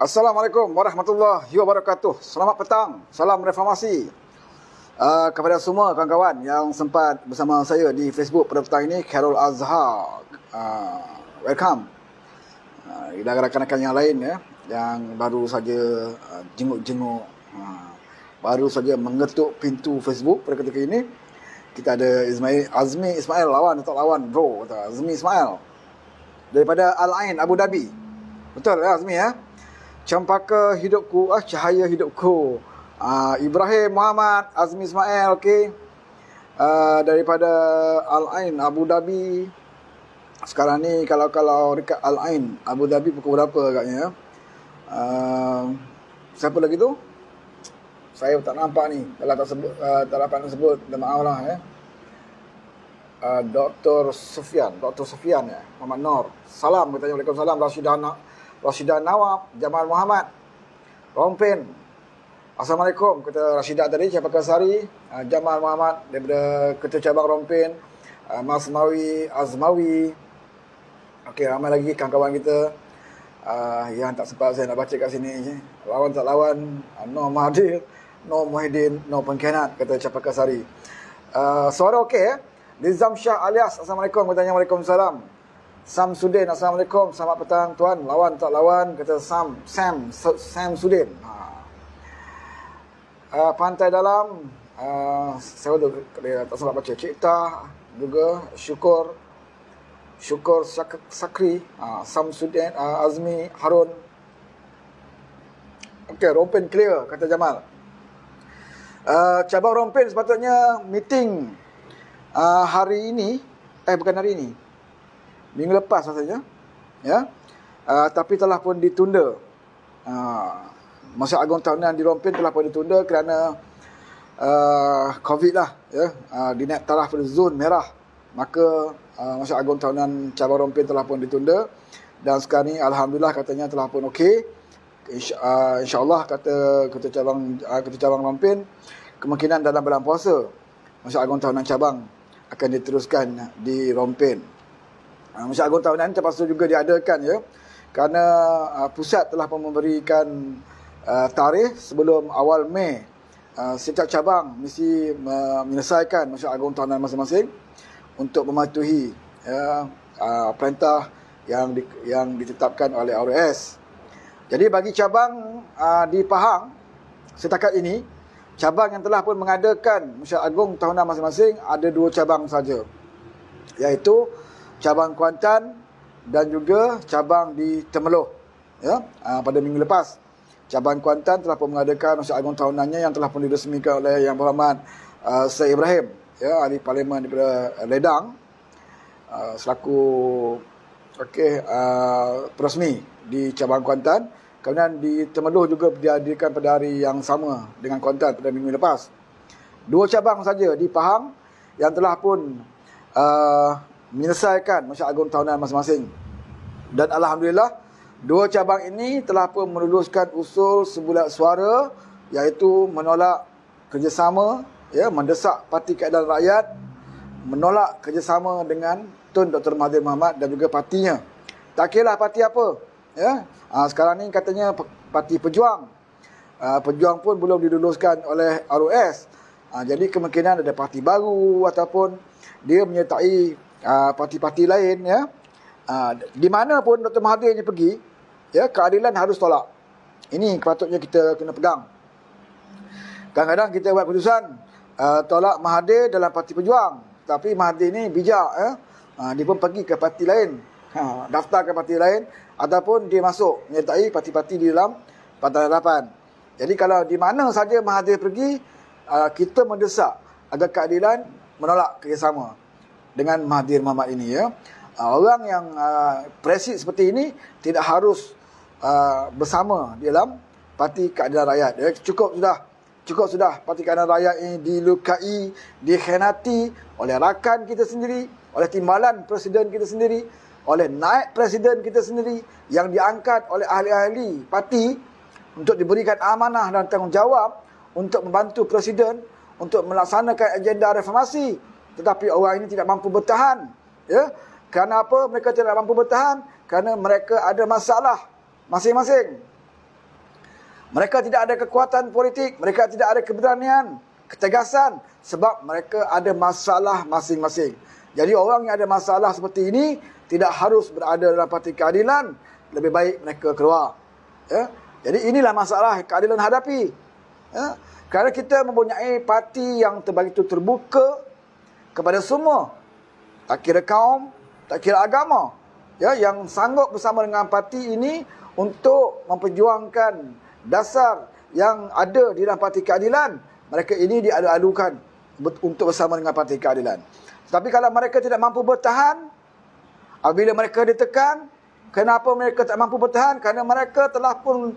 Assalamualaikum warahmatullahi wabarakatuh. Selamat petang. Salam reformasi. Kepada semua kawan-kawan yang sempat bersama saya di Facebook pada petang ini, Khairul Azhar. Welcome. Dan rakan-rakan yang lain yang baru saja jenguk-jenguk, baru saja mengetuk pintu Facebook pada ketika ini. Kita ada Azmi Ismail, lawan atau lawan bro, Azmi Ismail daripada Al-Ain Abu Dhabi. Betul ya Azmi ya? Cempaka hidupku, cahaya hidupku. Ibrahim Muhammad, Azmi Ismail, okey. Daripada Al-Ain Abu Dhabi. Sekarang ni kalau dekat Al-Ain Abu Dhabi pukul berapa agaknya? Siapa lagi tu? Saya tak nampak ni. Kalau tak dapat nak sebut, minta maaf lah ya. Dr. Sufian ya. Muhammad Nur. Salam, katanya. Waalaikumsalam. Rashidah Nawab, Jamal Muhammad, Rompin. Assalamualaikum, kata Rashidah tadi, Cempaka Sari, Jamal Muhammad daripada Ketua Cabang Rompin, Mas Mawi, Azmawi. Okey, ramai lagi kawan-kawan kita yang tak sempat saya nak baca kat sini. Lawan tak lawan, no Mahathir, no Muhyiddin, no pengkhianat, kata Cempaka Sari. Suara okey ya? Nizam Shah alias, Assalamualaikum, katanya. Waalaikumsalam. Samsudin, Assalamualaikum, selamat petang tuan. Lawan tak lawan, kata Sam Sudin. Pantai Dalam, saya tak sempat baca. Cipta juga, Syukur Sakri, Samsudin, Azmi Harun. Okey, Rompin clear, kata Jamal. Cabang Rompin sepatutnya meeting hari ini, bukan hari ini, minggu lepas rasanya, ya. Tapi telah pun ditunda. Masa Agung Tahunan di Rompin telah pun ditunda kerana COVID lah, ya. Dinet taraf pada zon merah. Maka Masa Agung Tahunan cabang Rompin telah pun ditunda, dan sekarang ni alhamdulillah katanya telah pun okey. InsyaAllah kata Ketua Cabang Rompin, kemungkinan dalam bulan puasa Masa Agung Tahunan cabang akan diteruskan di Rompin. Masa Agung Tahunan terpaksa juga diadakan ya, kerana pusat telah pun memberikan tarikh sebelum awal Mei. Setiap cabang mesti menyelesaikan Masa Agung Tahunan masing-masing untuk mematuhi perintah yang ditetapkan oleh RS. Jadi bagi cabang di Pahang setakat ini, cabang yang telah pun mengadakan Masa Agung Tahunan masing-masing ada 2 cabang saja, iaitu cabang Kuantan dan juga cabang di Temeloh, ya. Pada minggu lepas, cabang Kuantan telah pun mengadakan Masa Agung Tahunannya yang telah pun diresmikan oleh Yang Berhormat Syed Ibrahim, ya, ahli parlimen daripada Ledang, selaku peresmi di cabang Kuantan. Kemudian di Temeloh juga dihadirkan pada hari yang sama dengan Kuantan pada minggu lepas. 2 cabang saja di Pahang yang telah pun menyelesaikan Masa Agung Tahunan masing-masing. Dan alhamdulillah 2 cabang ini telah pun meluluskan usul sebulat suara, iaitu menolak kerjasama, ya, mendesak Parti Keadilan Rakyat menolak kerjasama dengan Tun Dr. Mahathir Mohamad dan juga partinya. Tak kira parti apa, ya. Sekarang ni katanya Parti Pejuang. Pejuang pun belum diluluskan oleh ROS. Jadi kemungkinan ada parti baru ataupun dia menyertai parti-parti lain, ya. Di mana pun Dr. Mahathir ni pergi, ya, keadilan harus tolak. Ini patutnya kita kena pegang. Kadang-kadang kita buat keputusan tolak Mahathir dalam Parti Pejuang, tapi Mahathir ni bijak, ya. Dia pun pergi ke parti lain, daftar ke parti lain, ataupun dia masuk menyertai parti-parti di dalam Pakatan Harapan. Jadi kalau di mana saja Mahathir pergi, kita mendesak agar keadilan menolak kerjasama dengan Mahathir Mohamad ini, ya. Orang yang presid seperti ini tidak harus bersama di dalam Parti Keadilan Rakyat, ya. Cukup sudah Parti Keadilan Rakyat ini dilukai, dikhianati oleh rakan kita sendiri, oleh timbalan presiden kita sendiri, oleh naib presiden kita sendiri yang diangkat oleh ahli-ahli parti untuk diberikan amanah dan tanggungjawab untuk membantu presiden untuk melaksanakan agenda reformasi. Tetapi orang ini tidak mampu bertahan, ya. Kerana apa mereka tidak mampu bertahan? Kerana mereka ada masalah masing-masing. Mereka tidak ada kekuatan politik, mereka tidak ada keberanian, ketegasan, sebab mereka ada masalah masing-masing. Jadi orang yang ada masalah seperti ini tidak harus berada dalam parti keadilan, lebih baik mereka keluar. Ya? Jadi inilah masalah keadilan hadapi. Ya? Kerana kita mempunyai parti yang begitu terbuka kepada semua, tak kira kaum, tak kira agama, ya, yang sanggup bersama dengan parti ini untuk memperjuangkan dasar yang ada di dalam parti keadilan. Mereka ini diadu-adukan untuk bersama dengan parti keadilan. Tapi kalau mereka tidak mampu bertahan, apabila mereka ditekan, kenapa mereka tak mampu bertahan? Kerana mereka telah pun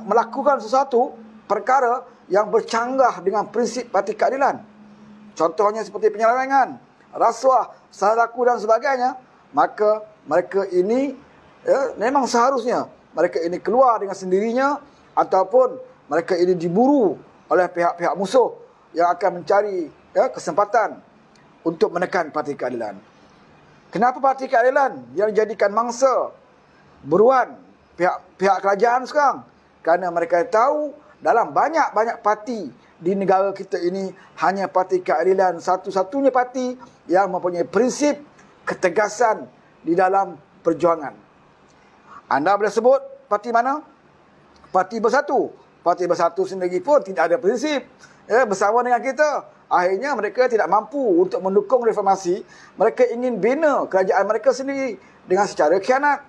melakukan sesuatu perkara yang bercanggah dengan prinsip parti keadilan. Contohnya seperti penyelewengan, rasuah, salah laku dan sebagainya. Maka mereka ini memang seharusnya mereka ini keluar dengan sendirinya, ataupun mereka ini diburu oleh pihak-pihak musuh yang akan mencari kesempatan untuk menekan parti keadilan. Kenapa parti keadilan yang dijadikan mangsa buruan pihak kerajaan sekarang? Kerana mereka tahu dalam banyak-banyak parti di negara kita ini, hanya parti keadilan satu-satunya parti yang mempunyai prinsip ketegasan di dalam perjuangan. Anda boleh sebut parti mana? Parti Bersatu. Parti Bersatu sendiri pun tidak ada prinsip bersama dengan kita. Akhirnya mereka tidak mampu untuk mendukung reformasi. Mereka ingin bina kerajaan mereka sendiri dengan secara khianat.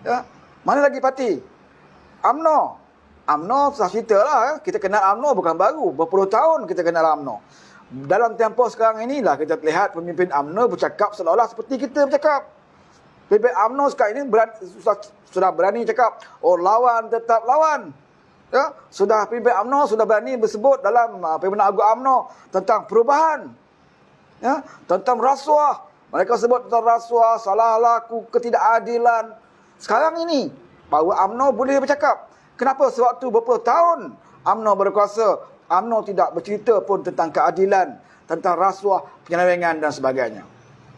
Ya. Mana lagi parti? UMNO. UMNO sudah cerita lah. Kita kenal UMNO bukan baru. Berpuluh tahun kita kenal UMNO. Dalam tempoh sekarang inilah kita lihat pemimpin UMNO bercakap seolah-olah seperti kita bercakap. Pemimpin UMNO sekarang ini sudah berani cakap, oh lawan tetap lawan. Ya, sudah pemimpin UMNO sudah berani bersebut dalam Pimpinan Agung UMNO tentang perubahan. Ya, tentang rasuah. Mereka sebut tentang rasuah, salah laku, ketidakadilan. Sekarang ini bahawa UMNO boleh bercakap. Kenapa sewaktu berpuluh tahun UMNO berkuasa, UMNO tidak bercerita pun tentang keadilan, tentang rasuah, penyelewengan dan sebagainya.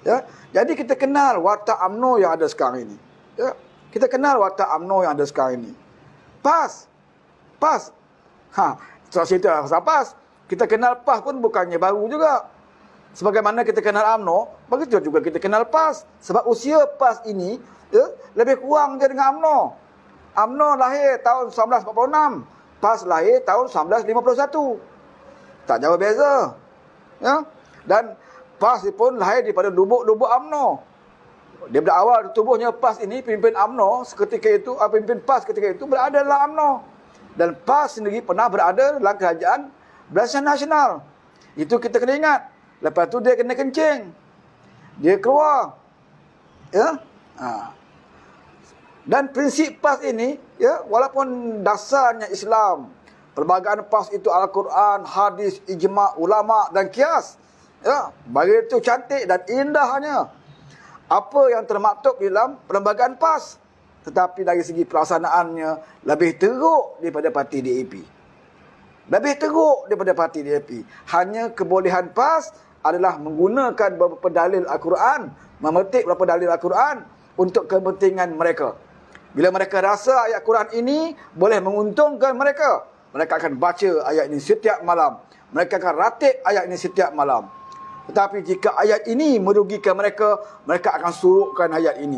Ya, jadi kita kenal watak UMNO yang ada sekarang ini. Ya, kita kenal watak UMNO yang ada sekarang ini. PAS. Saya cerita pasal PAS. Kita kenal PAS pun bukannya baru juga. Sebagaimana kita kenal UMNO, begitu juga kita kenal PAS. Sebab usia PAS ini lebih kurang je dengan UMNO. UMNO lahir tahun 1946. PAS lahir tahun 1951. Tak jauh beza. Ya? Dan PAS pun lahir daripada lubuk-lubuk UMNO. Daripada awal tubuhnya PAS ini, pimpin UMNO ketika itu, pimpin PAS ketika itu berada dalam UMNO. Dan PAS sendiri pernah berada dalam kerajaan Barisan Nasional. Itu kita kena ingat. Lepas tu dia kena kencing. Dia keluar. Ya? Dan prinsip PAS ini, ya, walaupun dasarnya Islam, perlembagaan PAS itu Al-Quran, hadis, ijma' ulama dan qiyas. Ya, bagi itu cantik dan indahnya apa yang termaktub dalam perlembagaan PAS. Tetapi dari segi pelaksanaannya lebih teruk daripada parti DAP. Lebih teruk daripada parti DAP. Hanya kebolehan PAS adalah menggunakan beberapa dalil Al-Quran, memetik beberapa dalil Al-Quran untuk kepentingan mereka. Bila mereka rasa ayat Quran ini boleh menguntungkan mereka, mereka akan baca ayat ini setiap malam. Mereka akan ratib ayat ini setiap malam. Tetapi jika ayat ini merugikan mereka, mereka akan surukkan ayat ini.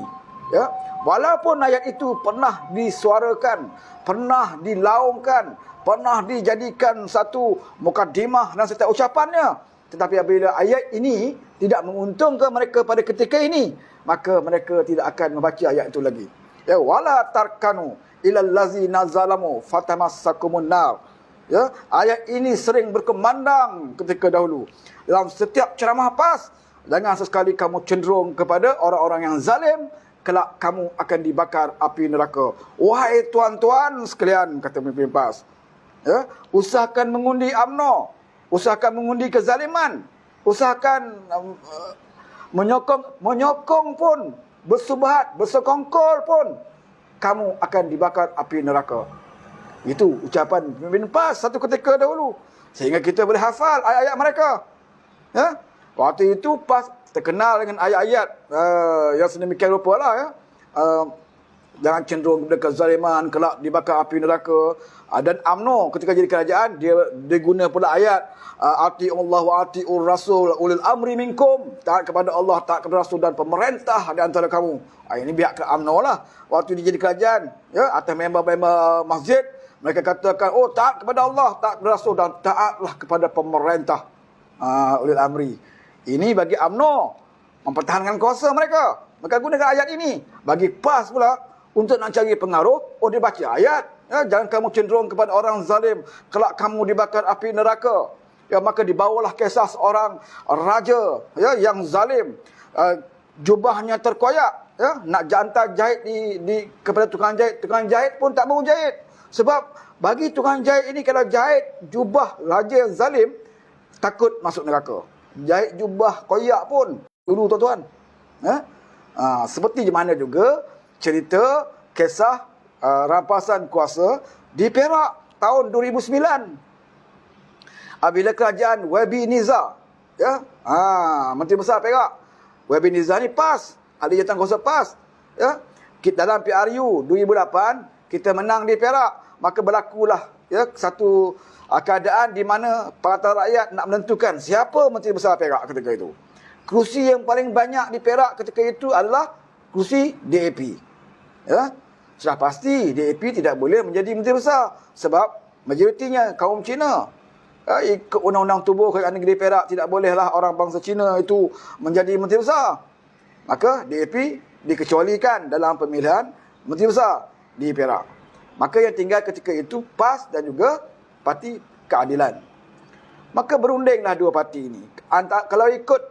Ya, walaupun ayat itu pernah disuarakan, pernah dilaungkan, pernah dijadikan satu mukadimah dan setiap ucapannya, tetapi apabila ayat ini tidak menguntungkan mereka pada ketika ini, maka mereka tidak akan membaca ayat itu lagi. Ya, wala tarkanu ilal ladzina zalamu fatamassakumun nar. Ya, ayat ini sering berkumandang ketika dahulu. Dalam setiap ceramah PAS, jangan sesekali kamu cenderung kepada orang-orang yang zalim, kelak kamu akan dibakar api neraka. Wahai tuan-tuan sekalian, kata pemimpin PAS, ya, usahakan mengundi UMNO, usahakan mengundi kezaliman, usahakan menyokong pun, bersubhat, bersekongkol pun, kamu akan dibakar api neraka. Itu ucapan pemimpin PAS satu ketika dahulu. Sehingga kita boleh hafal ayat-ayat mereka. Ya? Waktu itu PAS terkenal dengan ayat-ayat yang sedemikian rupa lah. Ya? jangan cenderung kepada kezaliman, kelak dibakar api neraka. Dan UMNO ketika jadi kerajaan, dia guna pula ayat ati'ullah wa ati'ur rasul ulil amri minkum, taat kepada Allah, taat kepada Rasul dan pemerintah di antara kamu. Ini pihak ke UMNO lah. Waktu dia jadi kerajaan, ya, atas member-member masjid, mereka katakan, oh, taat kepada Allah, taat kepada Rasul dan taatlah kepada pemerintah ulil amri. Ini bagi UMNO mempertahankan kuasa mereka. Mereka gunakan ayat ini. Bagi PAS pula, untuk nak cari pengaruh, oh, dia baca ayat. Ya, jangan kamu cenderung kepada orang zalim, kelak kamu dibakar api neraka. Ya, maka dibawalah kisah seorang raja, ya, yang zalim. Jubahnya terkoyak, ya, nak jantar jahit kepada tukang jahit pun tak mau jahit. Sebab bagi tukang jahit ini, kalau jahit jubah raja yang zalim, takut masuk neraka. Jahit jubah koyak pun dulu, tuan-tuan. Seperti di mana juga cerita kisah rampasan kuasa di Perak tahun 2009. Apabila kerajaan Wabi Niza, ya, Menteri Besar Perak, Wabi Niza ni PAS, ahli jawatan kuasa PAS, ya, dalam PRU 2008 kita menang di Perak, maka berlakulah, ya, satu keadaan di mana Pakatan Rakyat nak menentukan siapa Menteri Besar Perak ketika itu. Kerusi yang paling banyak di Perak ketika itu adalah kerusi DAP. Ya, sudah pasti DAP tidak boleh menjadi Menteri Besar sebab majoritinya kaum Cina. Ikut undang-undang tubuh kerajaan negeri Perak, tidak bolehlah orang bangsa Cina itu menjadi Menteri Besar. Maka DAP dikecualikan dalam pemilihan Menteri Besar di Perak. Maka yang tinggal ketika itu PAS dan juga Parti Keadilan. Maka berundinglah dua parti ini. Kalau ikut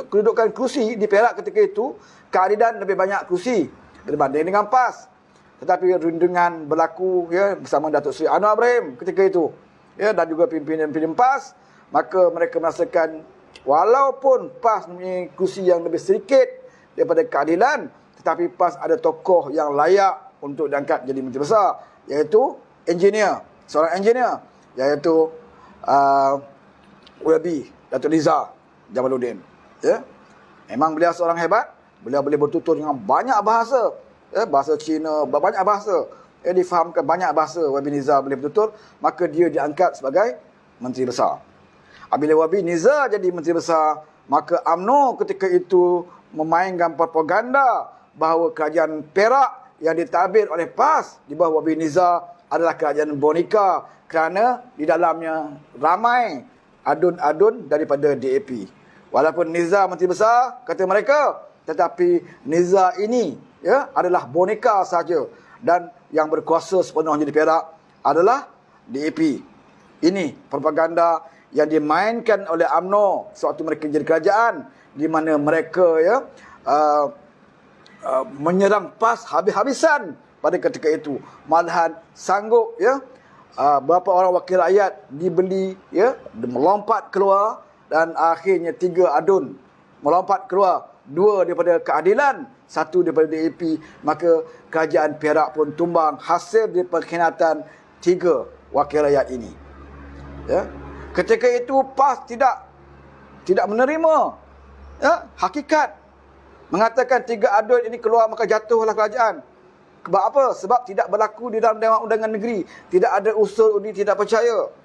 kedudukan kerusi di Perak ketika itu, Keadilan lebih banyak kerusi berbanding dengan PAS. Tetapi rundingan berlaku, ya, bersama Datuk Seri Anwar Ibrahim ketika itu, ya, dan juga pimpinan-pimpinan PAS, maka mereka merasakan walaupun PAS mempunyai kerusi yang lebih sedikit daripada Keadilan, tetapi PAS ada tokoh yang layak untuk diangkat jadi Menteri Besar, iaitu seorang engineer, iaitu Wabi Datuk Liza Jamaluddin. Ya, memang beliau seorang hebat. Beliau boleh bertutur dengan banyak bahasa, ya, bahasa Cina, banyak bahasa. Difahamkan banyak bahasa. Wabi Niza boleh bertutur, maka dia diangkat sebagai Menteri Besar. Apabila Wabi Niza jadi Menteri Besar, maka UMNO ketika itu memainkan propaganda bahawa kerajaan Perak yang ditabir oleh PAS di bawah Wabi Niza adalah kerajaan boneka, kerana di dalamnya ramai adun-adun daripada DAP. Walaupun Niza Menteri Besar, kata mereka, tetapi Niza ini, ya, adalah boneka saja, dan yang berkuasa sepenuhnya di Perak adalah DAP. Ini propaganda yang dimainkan oleh UMNO sewaktu mereka jadi kerajaan, di mana mereka, ya, menyerang PAS habis-habisan pada ketika itu. Malahan sanggup, ya, beberapa orang wakil rakyat dibeli, ya, melompat keluar, dan akhirnya 3 adun melompat keluar, 2 daripada Keadilan, 1 daripada DAP. Maka kerajaan Perak pun tumbang hasil dari pengkhianatan 3 wakil rakyat ini. Ya, ketika itu PAS tidak menerima, ya, hakikat, mengatakan 3 adun ini keluar maka jatuhlah kerajaan. Sebab apa? Sebab tidak berlaku di dalam Dewan Undangan Negeri. Tidak ada usul undi tidak percaya.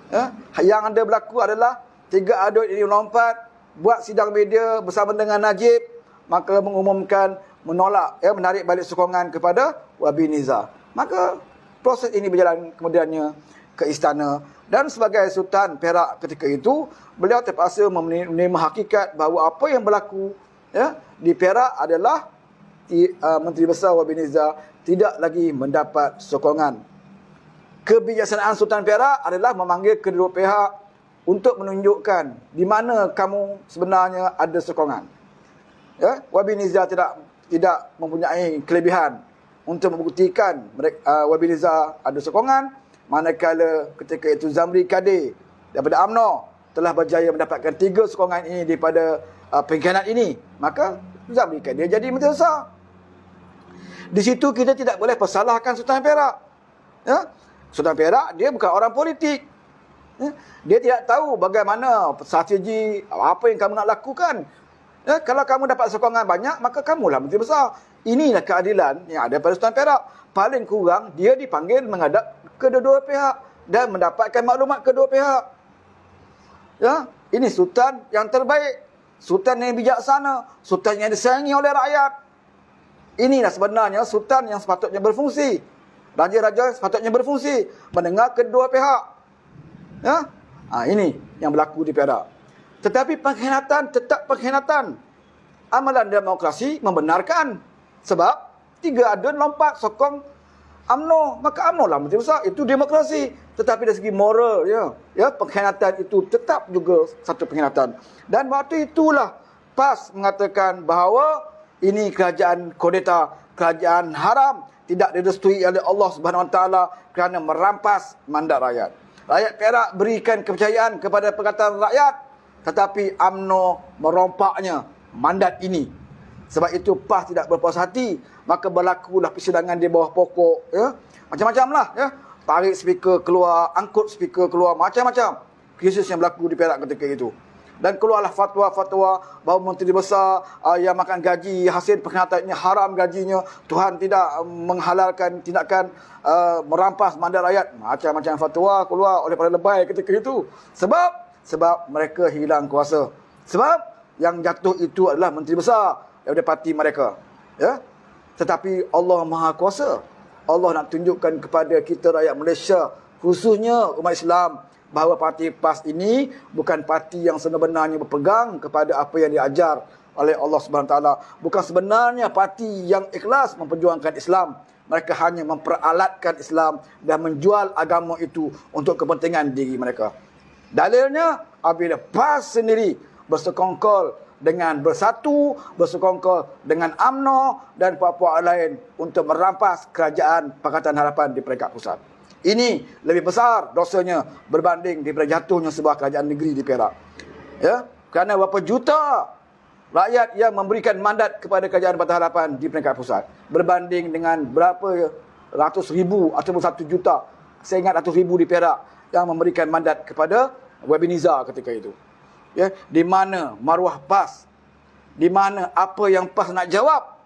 Ya? Yang ada berlaku adalah 3 adun ini melompat, buat sidang media bersama dengan Najib, maka mengumumkan menolak, ya, menarik balik sokongan kepada Wabi Niza. Maka proses ini berjalan kemudiannya ke istana, dan sebagai Sultan Perak ketika itu, beliau terpaksa menerima hakikat bahawa apa yang berlaku, ya, di Perak adalah Menteri Besar Wabi Niza tidak lagi mendapat sokongan. Kebijaksanaan Sultan Perak adalah memanggil kedua pihak untuk menunjukkan di mana kamu sebenarnya ada sokongan. Ya, Wabi Niza tidak mempunyai kelebihan untuk membuktikan Wabi Niza ada sokongan, manakala ketika itu Zamri Kadir daripada UMNO telah berjaya mendapatkan 3 sokongan ini daripada pengkhianat ini, maka Zamri Kadir jadi Menteri Besar. Di situ kita tidak boleh persalahkan Sultan Perak. Ya? Sultan Perak dia bukan orang politik. Ya? Dia tidak tahu bagaimana strategi apa yang kamu nak lakukan. Ya? Kalau kamu dapat sokongan banyak, maka kamulah Menteri Besar. Inilah keadilan yang ada pada Sultan Perak. Paling kurang dia dipanggil menghadap kedua-dua pihak dan mendapatkan maklumat kedua pihak. Ya, ini sultan yang terbaik, sultan yang bijaksana, sultan yang disayangi oleh rakyat. Inilah sebenarnya sultan yang sepatutnya berfungsi. Raja-raja sepatutnya berfungsi mendengar kedua pihak. Ya? Ini yang berlaku di Perak. Tetapi pengkhianatan tetap pengkhianatan. Amalan demokrasi membenarkan. Sebab 3 adun lompat sokong UMNO. Maka UMNO lah Menteri Besar. Itu demokrasi. Tetapi dari segi moral, pengkhianatan itu tetap juga satu pengkhianatan. Dan waktu itulah PAS mengatakan bahawa ini kerajaan kudeta, kerajaan haram, tidak direstui oleh Allah Subhanahu Wa Taala kerana merampas mandat rakyat. Rakyat Perak berikan kepercayaan kepada Perkataan Rakyat, tetapi UMNO merompaknya mandat ini. Sebab itu PAS tidak berpuas hati, maka berlakulah persidangan di bawah pokok, macam-macam lah, tarik speaker keluar, angkut speaker keluar, macam-macam krisis yang berlaku di Perak ketika itu. Dan keluarlah fatwa-fatwa bahawa Menteri Besar yang makan gaji hasil pengkhianatan ini haram gajinya. Tuhan tidak menghalalkan tindakan merampas mandat rakyat. Macam-macam fatwa keluar oleh para lebay ketika itu. Sebab mereka hilang kuasa. Sebab yang jatuh itu adalah Menteri Besar daripada parti mereka. Ya? Tetapi Allah Maha Kuasa. Allah nak tunjukkan kepada kita rakyat Malaysia, khususnya umat Islam, bahawa parti PAS ini bukan parti yang sebenarnya berpegang kepada apa yang diajar oleh Allah Subhanahu Taala. Bukan sebenarnya parti yang ikhlas memperjuangkan Islam. Mereka hanya memperalatkan Islam dan menjual agama itu untuk kepentingan diri mereka. Dalilnya, apabila PAS sendiri bersekongkol dengan Bersatu, bersekongkol dengan UMNO dan puak-puak lain untuk merampas kerajaan Pakatan Harapan di peringkat pusat. Ini lebih besar dosanya berbanding daripada jatuhnya sebuah kerajaan negeri di Perak. Ya, kerana berapa juta rakyat yang memberikan mandat kepada kerajaan Pakatan Harapan di peringkat pusat berbanding dengan berapa ratus ribu ataupun 1 juta, saya ingat ratus ribu di Perak yang memberikan mandat kepada Webiniza ketika itu. Ya, di mana maruah PAS? Di mana apa yang PAS nak jawab?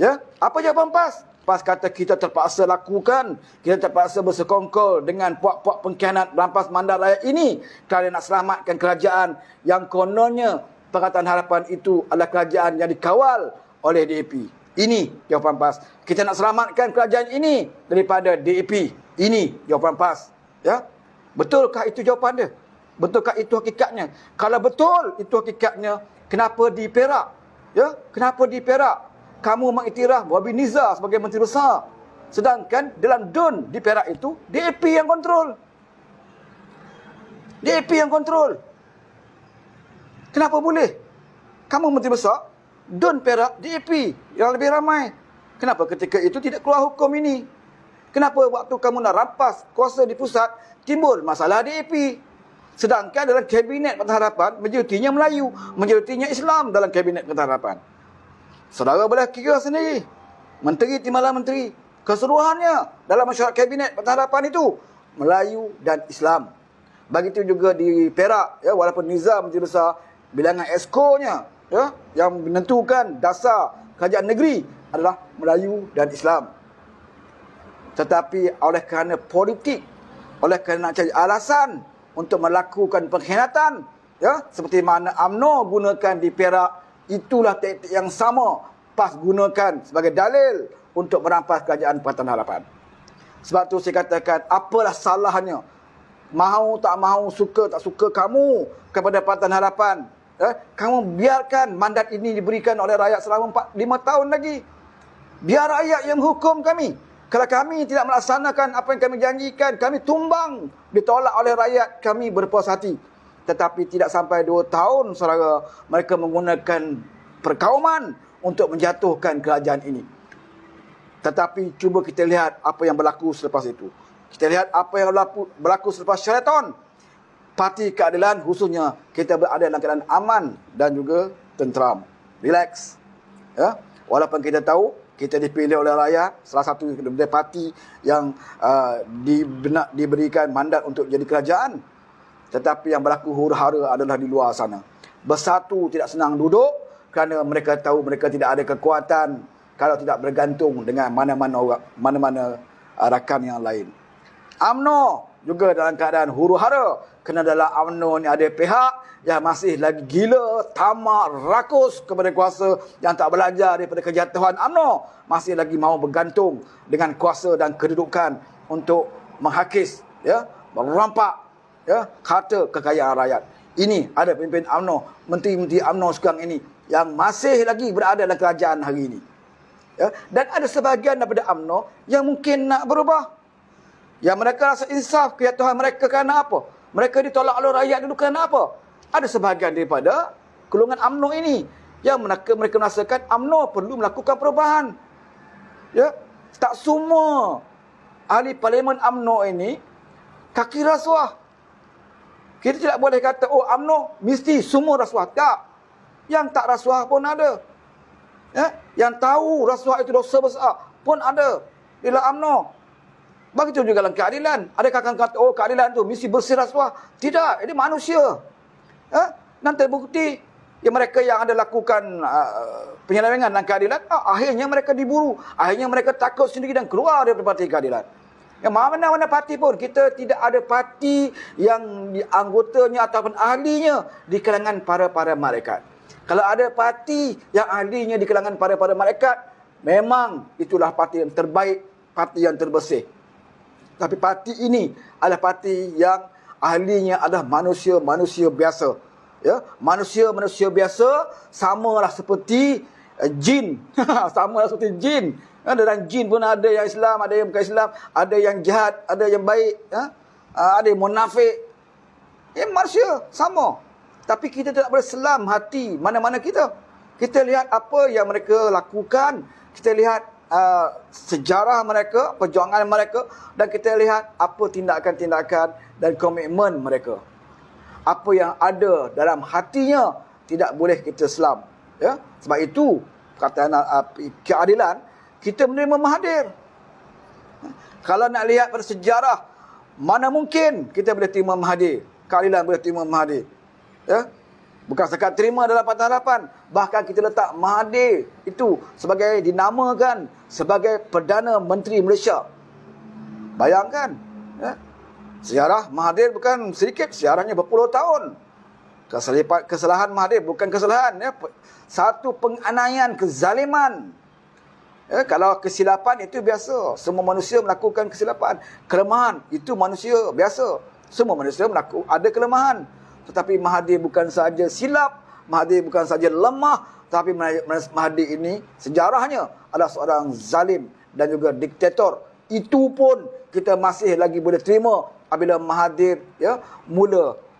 Ya, apa jawapan PAS? PAS kata kita terpaksa lakukan, kita terpaksa bersekongkol dengan puak-puak pengkhianat merampas mandat rakyat ini kerana nak selamatkan kerajaan yang kononnya Pakatan Harapan itu adalah kerajaan yang dikawal oleh DAP. Ini jawapan PAS. Kita nak selamatkan kerajaan ini daripada DAP. Ini jawapan PAS. Ya? Betulkah itu jawapan dia? Betulkah itu hakikatnya? Kalau betul itu hakikatnya, kenapa di Perak? Ya? Kenapa di Perak kamu mengiktiraf Wabi Nizar sebagai Menteri Besar, sedangkan dalam DUN di Perak itu DAP yang kontrol. DAP yang kontrol. Kenapa boleh? Kamu Menteri Besar, DUN Perak, DAP yang lebih ramai. Kenapa ketika itu tidak keluar hukum ini? Kenapa waktu kamu nak rampas kuasa di pusat, timbul masalah DAP? Sedangkan dalam Kabinet Pakatan Harapan, majoritinya Melayu, majoritinya Islam dalam Kabinet Pakatan Harapan. Saudara boleh kira sendiri. Menteri timbalan menteri, keseluruhannya dalam masyarakat Kabinet Pakatan Harapan itu Melayu dan Islam. Begitu juga di Perak, ya, walaupun Nizam Menteri Besar, bilangan ESCO-nya, ya, yang menentukan dasar kerajaan negeri adalah Melayu dan Islam. Tetapi oleh kerana politik, oleh kerana nak cari alasan untuk melakukan pengkhianatan, ya, seperti mana UMNO gunakan di Perak, itulah taktik yang sama PAS gunakan sebagai dalil untuk merampas kerajaan Pakatan Harapan. Sebab tu saya katakan, apalah salahnya, mahu tak mahu, suka tak suka kamu kepada Pakatan Harapan, kamu biarkan mandat ini diberikan oleh rakyat selama 5 tahun lagi. Biar rakyat yang menghukum kami. Kalau kami tidak melaksanakan apa yang kami janjikan, kami tumbang, ditolak oleh rakyat, kami berpuas hati. Tetapi tidak sampai 2 tahun, saudara, mereka menggunakan perkauman untuk menjatuhkan kerajaan ini. Tetapi cuba kita lihat apa yang berlaku selepas itu. Kita lihat apa yang berlaku selepas Sheraton. Parti Keadilan khususnya, kita berada dalam keadaan aman dan juga tenteram. Relax. Ya? Walaupun kita tahu, kita dipilih oleh rakyat, salah satu dari parti yang diberikan mandat untuk jadi kerajaan. Tetapi yang berlaku huru-hara adalah di luar sana. Bersatu tidak senang duduk kerana mereka tahu mereka tidak ada kekuatan kalau tidak bergantung dengan mana-mana orang, mana-mana rakan yang lain. UMNO juga dalam keadaan huru-hara, kerana dalam UMNO ni ada pihak yang masih lagi gila, tamak, rakus kepada kuasa, yang tak belajar daripada kejatuhan UMNO, masih lagi mahu bergantung dengan kuasa dan kedudukan untuk menghakis, ya, merampak, ya, harta kekayaan rakyat. Ini ada pemimpin UMNO, menteri-menteri UMNO sekarang ini yang masih lagi berada dalam kerajaan hari ini. Ya, dan ada sebahagian daripada UMNO yang mungkin nak berubah. Yang mereka rasa insaf kejatuhan mereka kerana apa? Mereka ditolak oleh rakyat dulu kerana apa? Ada sebahagian daripada golongan UMNO ini yang mereka merasakan UMNO perlu melakukan perubahan. Ya, tak semua ahli parlimen UMNO ini kaki rasuah. Kita tidak boleh kata, oh UMNO mesti semua rasuah. Tak. Yang tak rasuah pun ada. Ya? Yang tahu rasuah itu dosa besar pun ada di dalam UMNO. Begitu juga dalam keadilan. Adakah akan kata, oh keadilan itu mesti bersih rasuah? Tidak, ini manusia. Ya? Nanti bukti yang mereka yang ada lakukan penyelewengan dalam keadilan, akhirnya mereka diburu. Akhirnya mereka takut sendiri dan keluar daripada parti keadilan. Yang mana-mana parti pun, kita tidak ada parti yang anggotanya ataupun ahlinya di kalangan para malaikat. Kalau ada parti yang ahlinya di kalangan para malaikat, memang itulah parti yang terbaik, parti yang terbersih. Tapi parti ini adalah parti yang ahlinya adalah manusia-manusia biasa. Ya, manusia-manusia biasa samalah seperti jin. Samalah seperti jin. Dalam jin pun ada yang Islam, ada yang bukan Islam, ada yang jahat, ada yang baik, ada yang munafik. Manusia sama. Tapi kita tidak boleh selam hati mana-mana kita. Kita lihat apa yang mereka lakukan, kita lihat sejarah mereka, perjuangan mereka, dan kita lihat apa tindakan-tindakan dan komitmen mereka. Apa yang ada dalam hatinya tidak boleh kita selam. Ya? Sebab itu perkataan keadilan, kita menerima Mahathir. Kalau nak lihat pada sejarah, mana mungkin kita boleh terima Mahathir, keadilan boleh terima Mahathir. Ya? Bukan sekat terima dalam Pakatan Harapan, bahkan kita letak Mahathir itu sebagai dinamakan sebagai Perdana Menteri Malaysia. Bayangkan, ya? Sejarah Mahathir bukan sedikit, sejarahnya berpuluh tahun. Kesalahan Mahathir bukan kesalahan, ya? Satu penganiayaan, kezaliman. Ya, kalau kesilapan itu biasa, semua manusia melakukan kesilapan. Kelemahan itu manusia biasa, semua manusia ada kelemahan. Tetapi Mahathir bukan saja silap, Mahathir bukan saja lemah, tapi Mahathir ini sejarahnya adalah seorang zalim dan juga diktator. Itu pun kita masih lagi boleh terima apabila Mahathir, ya,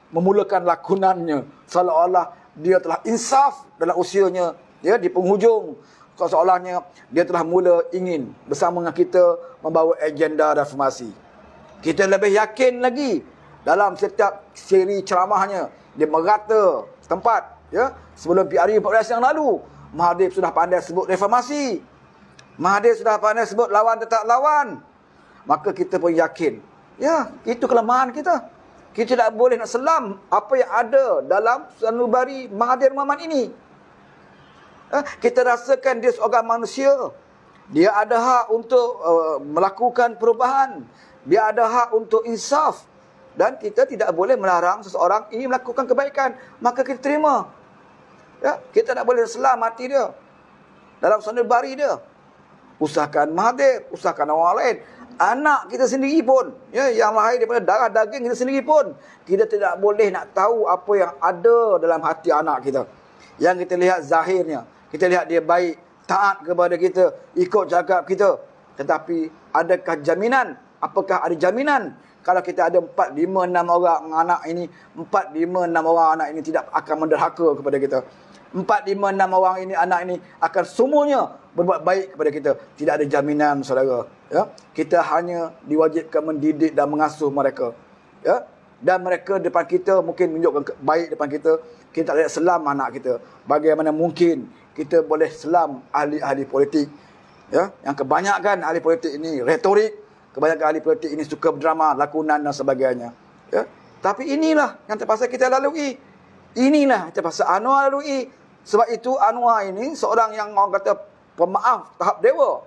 memulakan lakonannya seolah-olah dia telah insaf dalam usianya, ya, di penghujung, seolah-olahnya dia telah mula ingin bersama dengan kita membawa agenda reformasi. Kita lebih yakin lagi dalam setiap siri ceramahnya, dia merata tempat, ya. Sebelum PRU 14 yang lalu, Mahathir sudah pandai sebut reformasi. Mahathir sudah pandai sebut lawan tetap lawan. Maka kita pun yakin, ya, itu kelemahan kita. Kita tidak boleh nak selam apa yang ada dalam sanubari Mahathir Mohamad ini. Kita rasakan dia seorang manusia. Dia ada hak untuk melakukan perubahan. Dia ada hak untuk insaf. Dan kita tidak boleh melarang seseorang ini melakukan kebaikan. Maka kita terima. Ya, kita tak boleh selam hati dia dalam sanubari dia. Usahakan Mahathir, usahakan orang lain. Anak kita sendiri pun, ya, yang lahir daripada darah daging kita sendiri pun, kita tidak boleh nak tahu apa yang ada dalam hati anak kita. Yang kita lihat zahirnya, kita lihat dia baik, taat kepada kita, ikut cakap kita. Tetapi adakah jaminan? Apakah ada jaminan kalau kita ada 4, 5, 6 orang anak ini, 4, 5, 6 orang anak ini tidak akan menderhaka kepada kita? 4, 5, 6 orang ini, anak ini akan semuanya berbuat baik kepada kita? Tidak ada jaminan, saudara. Ya? Kita hanya diwajibkan mendidik dan mengasuh mereka. Ya? Dan mereka depan kita mungkin menunjukkan baik depan kita. Kita tak boleh selam anak kita. Bagaimana mungkin kita boleh selam ahli-ahli politik? Ya? Yang kebanyakan ahli politik ini retorik. Kebanyakan ahli politik ini suka berdrama, lakonan dan sebagainya. Ya? Tapi inilah yang terpaksa kita lalui. Inilah yang terpaksa Anwar lalui. Sebab itu Anwar ini seorang yang orang kata pemaaf tahap dewa.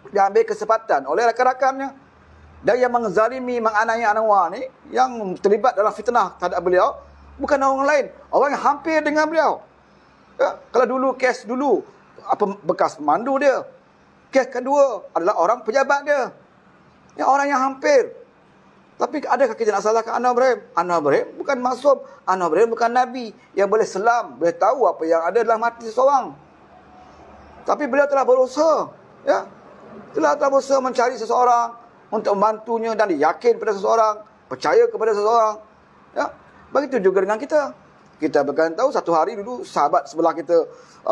Dia ambil kesempatan oleh rakan-rakannya. Dan yang mengzalimi, menganiaya Anwar ni, yang terlibat dalam fitnah terhadap beliau, bukan orang lain, orang yang hampir dengan beliau. Ya, kalau dulu kes dulu, bekas pemandu dia. Kes kedua adalah orang pejabat dia. Ya, orang yang hampir. Tapi adakah kita nak salahkan Anwar Ibrahim? Anwar Ibrahim bukan maksum. Anwar Ibrahim bukan Nabi yang boleh selam, boleh tahu apa yang ada dalam hati seseorang. Tapi beliau telah berusaha. Ya, telah berusaha mencari seseorang untuk membantunya dan yakin pada seseorang, percaya kepada seseorang. Ya, begitu juga dengan kita. Kita bahkan tahu satu hari dulu sahabat sebelah kita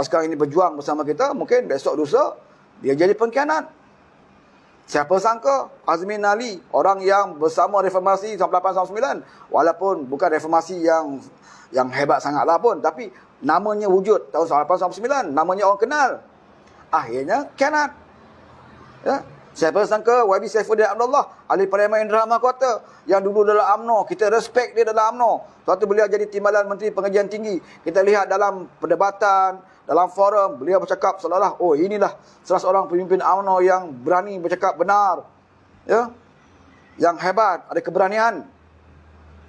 sekarang ini berjuang bersama kita, mungkin besok lusa dia jadi pengkhianat. Siapa sangka Azmin Ali, orang yang bersama reformasi 98-99, walaupun bukan reformasi yang hebat sangatlah pun, tapi namanya wujud tahun 98-99, namanya orang kenal. Akhirnya khianat. Ya. Siapa sangka YB Saifuddin Abdullah, ahli Parlimen Indra Mahkota, yang dulu dalam UMNO, kita respect dia dalam UMNO. Suatu beliau jadi timbalan Menteri Pengajian Tinggi. Kita lihat dalam perdebatan, dalam forum, beliau bercakap seolah-olah, oh inilah salah seorang pemimpin UMNO yang berani bercakap benar. Ya, yang hebat, ada keberanian.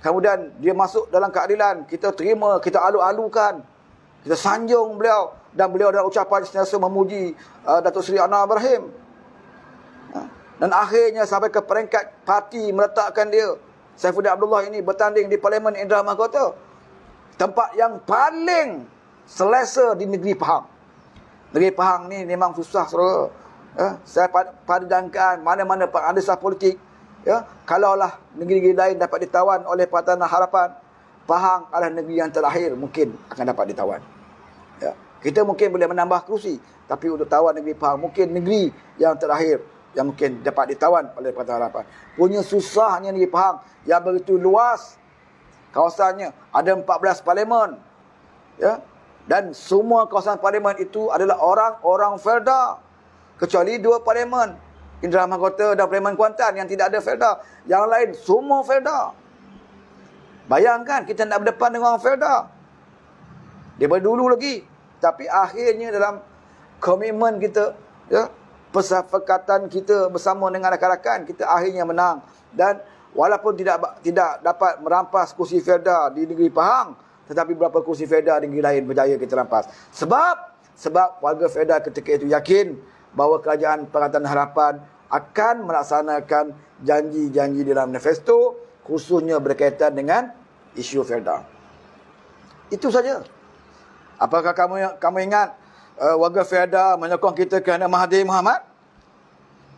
Kemudian dia masuk dalam keadilan, kita terima, kita alu-alukan, kita sanjung beliau. Dan beliau dalam ucapan sentiasa memuji Datuk Seri Anwar Ibrahim. Dan akhirnya sampai ke peringkat parti meletakkan dia, Saifuddin Abdullah ini bertanding di Parlimen Indra Mahkota, tempat yang paling selesa di negeri Pahang. Negeri Pahang ni memang susah, saudara. Saya padangkan mana-mana pengadesah politik, ya, kalaulah negeri-negeri lain dapat ditawan oleh Pakatan Harapan, Pahang adalah negeri yang terakhir mungkin akan dapat ditawan. Ya, kita mungkin boleh menambah kerusi, tapi untuk tawan negeri Pahang mungkin negeri yang terakhir yang mungkin dapat ditawan oleh Pakatan Harapan. Punya susahnya negeri Pahang yang begitu luas kawasannya, ada 14 parlimen. Ya. Dan semua kawasan parlimen itu adalah orang-orang Felda. Kecuali 2 parlimen, Indra Mahkota dan Parlimen Kuantan yang tidak ada Felda. Yang lain semua Felda. Bayangkan kita nak berdepan dengan orang Felda. Daripada dulu lagi. Tapi akhirnya dalam komitmen kita, ya, persafakatan kita bersama dengan rakan-rakan, kita akhirnya menang. Dan walaupun tidak dapat merampas kursi Felda di negeri Pahang, tetapi beberapa kursi Felda di negeri lain berjaya kita rampas. Sebab warga Felda ketika itu yakin bahawa kerajaan Pakatan Harapan akan melaksanakan janji-janji dalam manifesto, khususnya berkaitan dengan isu Felda. Itu saja. Apakah kamu ingat warga Felda menyokong kita kerana Mahathir Mohamad?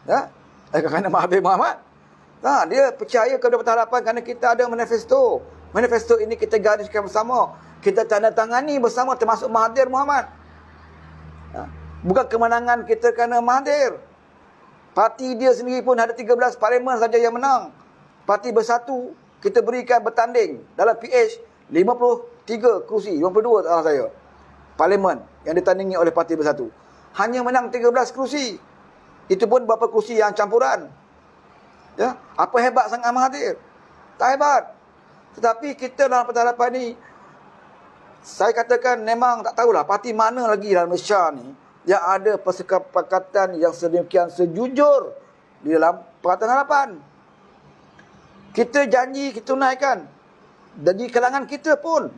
Ya? Kerana Mahathir Mohamad? Nah, dia percaya kepada Pakatan Harapan kerana kita ada manifesto. Manifesto ini kita gariskan bersama. Kita tanda tangani bersama termasuk Mahathir Mohamad. Ya? Bukan kemenangan kita kerana Mahathir. Parti dia sendiri pun ada 13 parlimen saja yang menang. Parti Bersatu kita berikan bertanding dalam PH 53 kursi, 52 salah saya. Parlimen yang ditandingi oleh Parti Bersatu. Hanya menang 13 kursi. Itu pun beberapa kursi yang campuran. Ya, apa hebat sangat Mahathir? Tak hebat. Tetapi kita dalam Pakatan Harapan ni, saya katakan memang tak tahulah parti mana lagi dalam Malaysia ni yang ada persepakatan yang sedemikian sejujur di dalam Pakatan Harapan. Kita janji kita tunaikan. Dan di kalangan kita pun,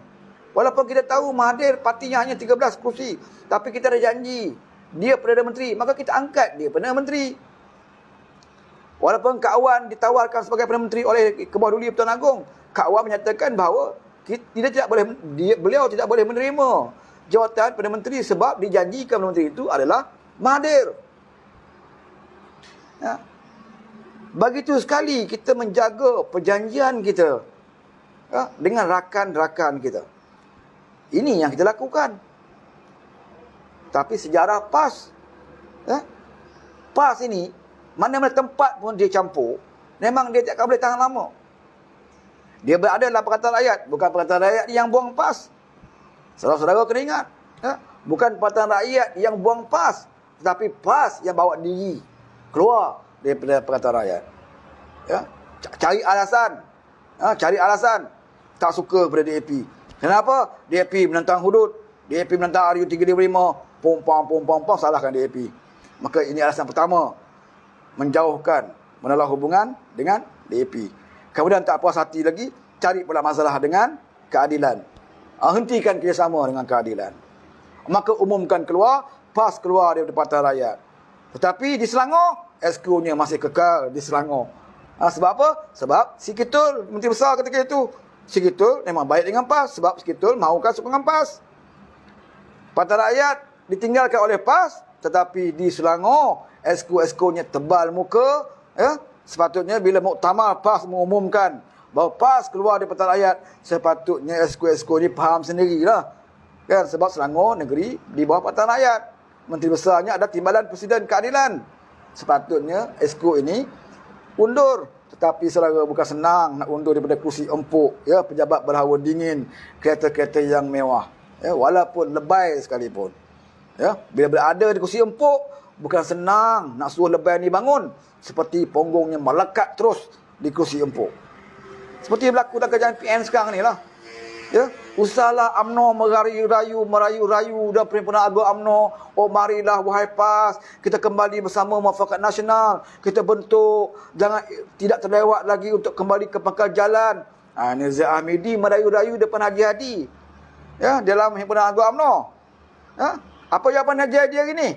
walaupun kita tahu Mahathir partinya hanya 13 kursi, tapi kita ada janji dia Perdana Menteri, maka kita angkat dia Perdana Menteri. Walaupun Kak Wan ditawarkan sebagai Perdana Menteri oleh Kebawah Duli Pertuan Agong, Kak Wan menyatakan bahawa beliau tidak boleh menerima jawatan Perdana Menteri sebab dijanjikan Perdana Menteri itu adalah Mahathir. Ya. Begitu sekali kita menjaga perjanjian kita, ya, dengan rakan-rakan kita. Ini yang kita lakukan. Tapi sejarah PAS, ya, PAS ini, mana-mana tempat pun dia campur, memang dia tak akan boleh tahan lama. Dia berada dalam Pakatan Rakyat. Bukan Pakatan Rakyat yang buang PAS. Saudara-saudara kena ingat, ya, bukan Pakatan Rakyat yang buang PAS, tetapi PAS yang bawa diri keluar daripada Pakatan Rakyat. Ya, cari alasan, cari alasan tak suka pada DAP. Kenapa? DAP menentang hudud, DAP menentang RU325, Pompang, salahkan DAP. Maka ini alasan pertama, menjauhkan, menolak hubungan dengan DAP. Kemudian tak puas hati lagi, cari pula masalah dengan keadilan. Hentikan kerjasama dengan keadilan. Maka umumkan keluar, PAS keluar daripada Pakatan Rakyat. Tetapi di Selangor, exco-nya masih kekal di Selangor. Sebab apa? Sebab si Kitul, Menteri Besar ketika itu. Si Kitul memang baik dengan PAS, sebab si Kitul mahukan sokongan PAS. Pakatan Rakyat ditinggalkan oleh PAS, tetapi di Selangor, exco-nya tebal muka. Sepatutnya bila muktamar PAS mengumumkan bahawa PAS keluar dari Pakatan Rakyat, sepatutnya exco ni faham sendirilah. Kan? Sebab Selangor negeri di bawah Pakatan Rakyat. Menteri Besarnya ada Timbalan Presiden Keadilan. Sepatutnya exco ini undur. Tetapi saudara, bukan senang nak undur daripada kursi empuk, pejabat berhawa dingin, kereta-kereta yang mewah, walaupun lebay sekalipun. Bila berada di kursi empuk, bukan senang nak suruh lebay ni bangun, seperti ponggongnya melekat terus di kursi empuk. Seperti berlaku dalam kerajaan PN sekarang ni lah. Usahlah UMNO merayu-rayu dan Perhimpunan Agong UMNO, oh marilah wahai PAS, kita kembali bersama muafakat nasional, kita bentuk, jangan tidak terlewat lagi untuk kembali ke pangkal jalan. Nizam Ahmedi merayu-rayu depan Haji Hadi, dalam Perhimpunan Agong UMNO. Apa jawapan Haji Hadi hari ni?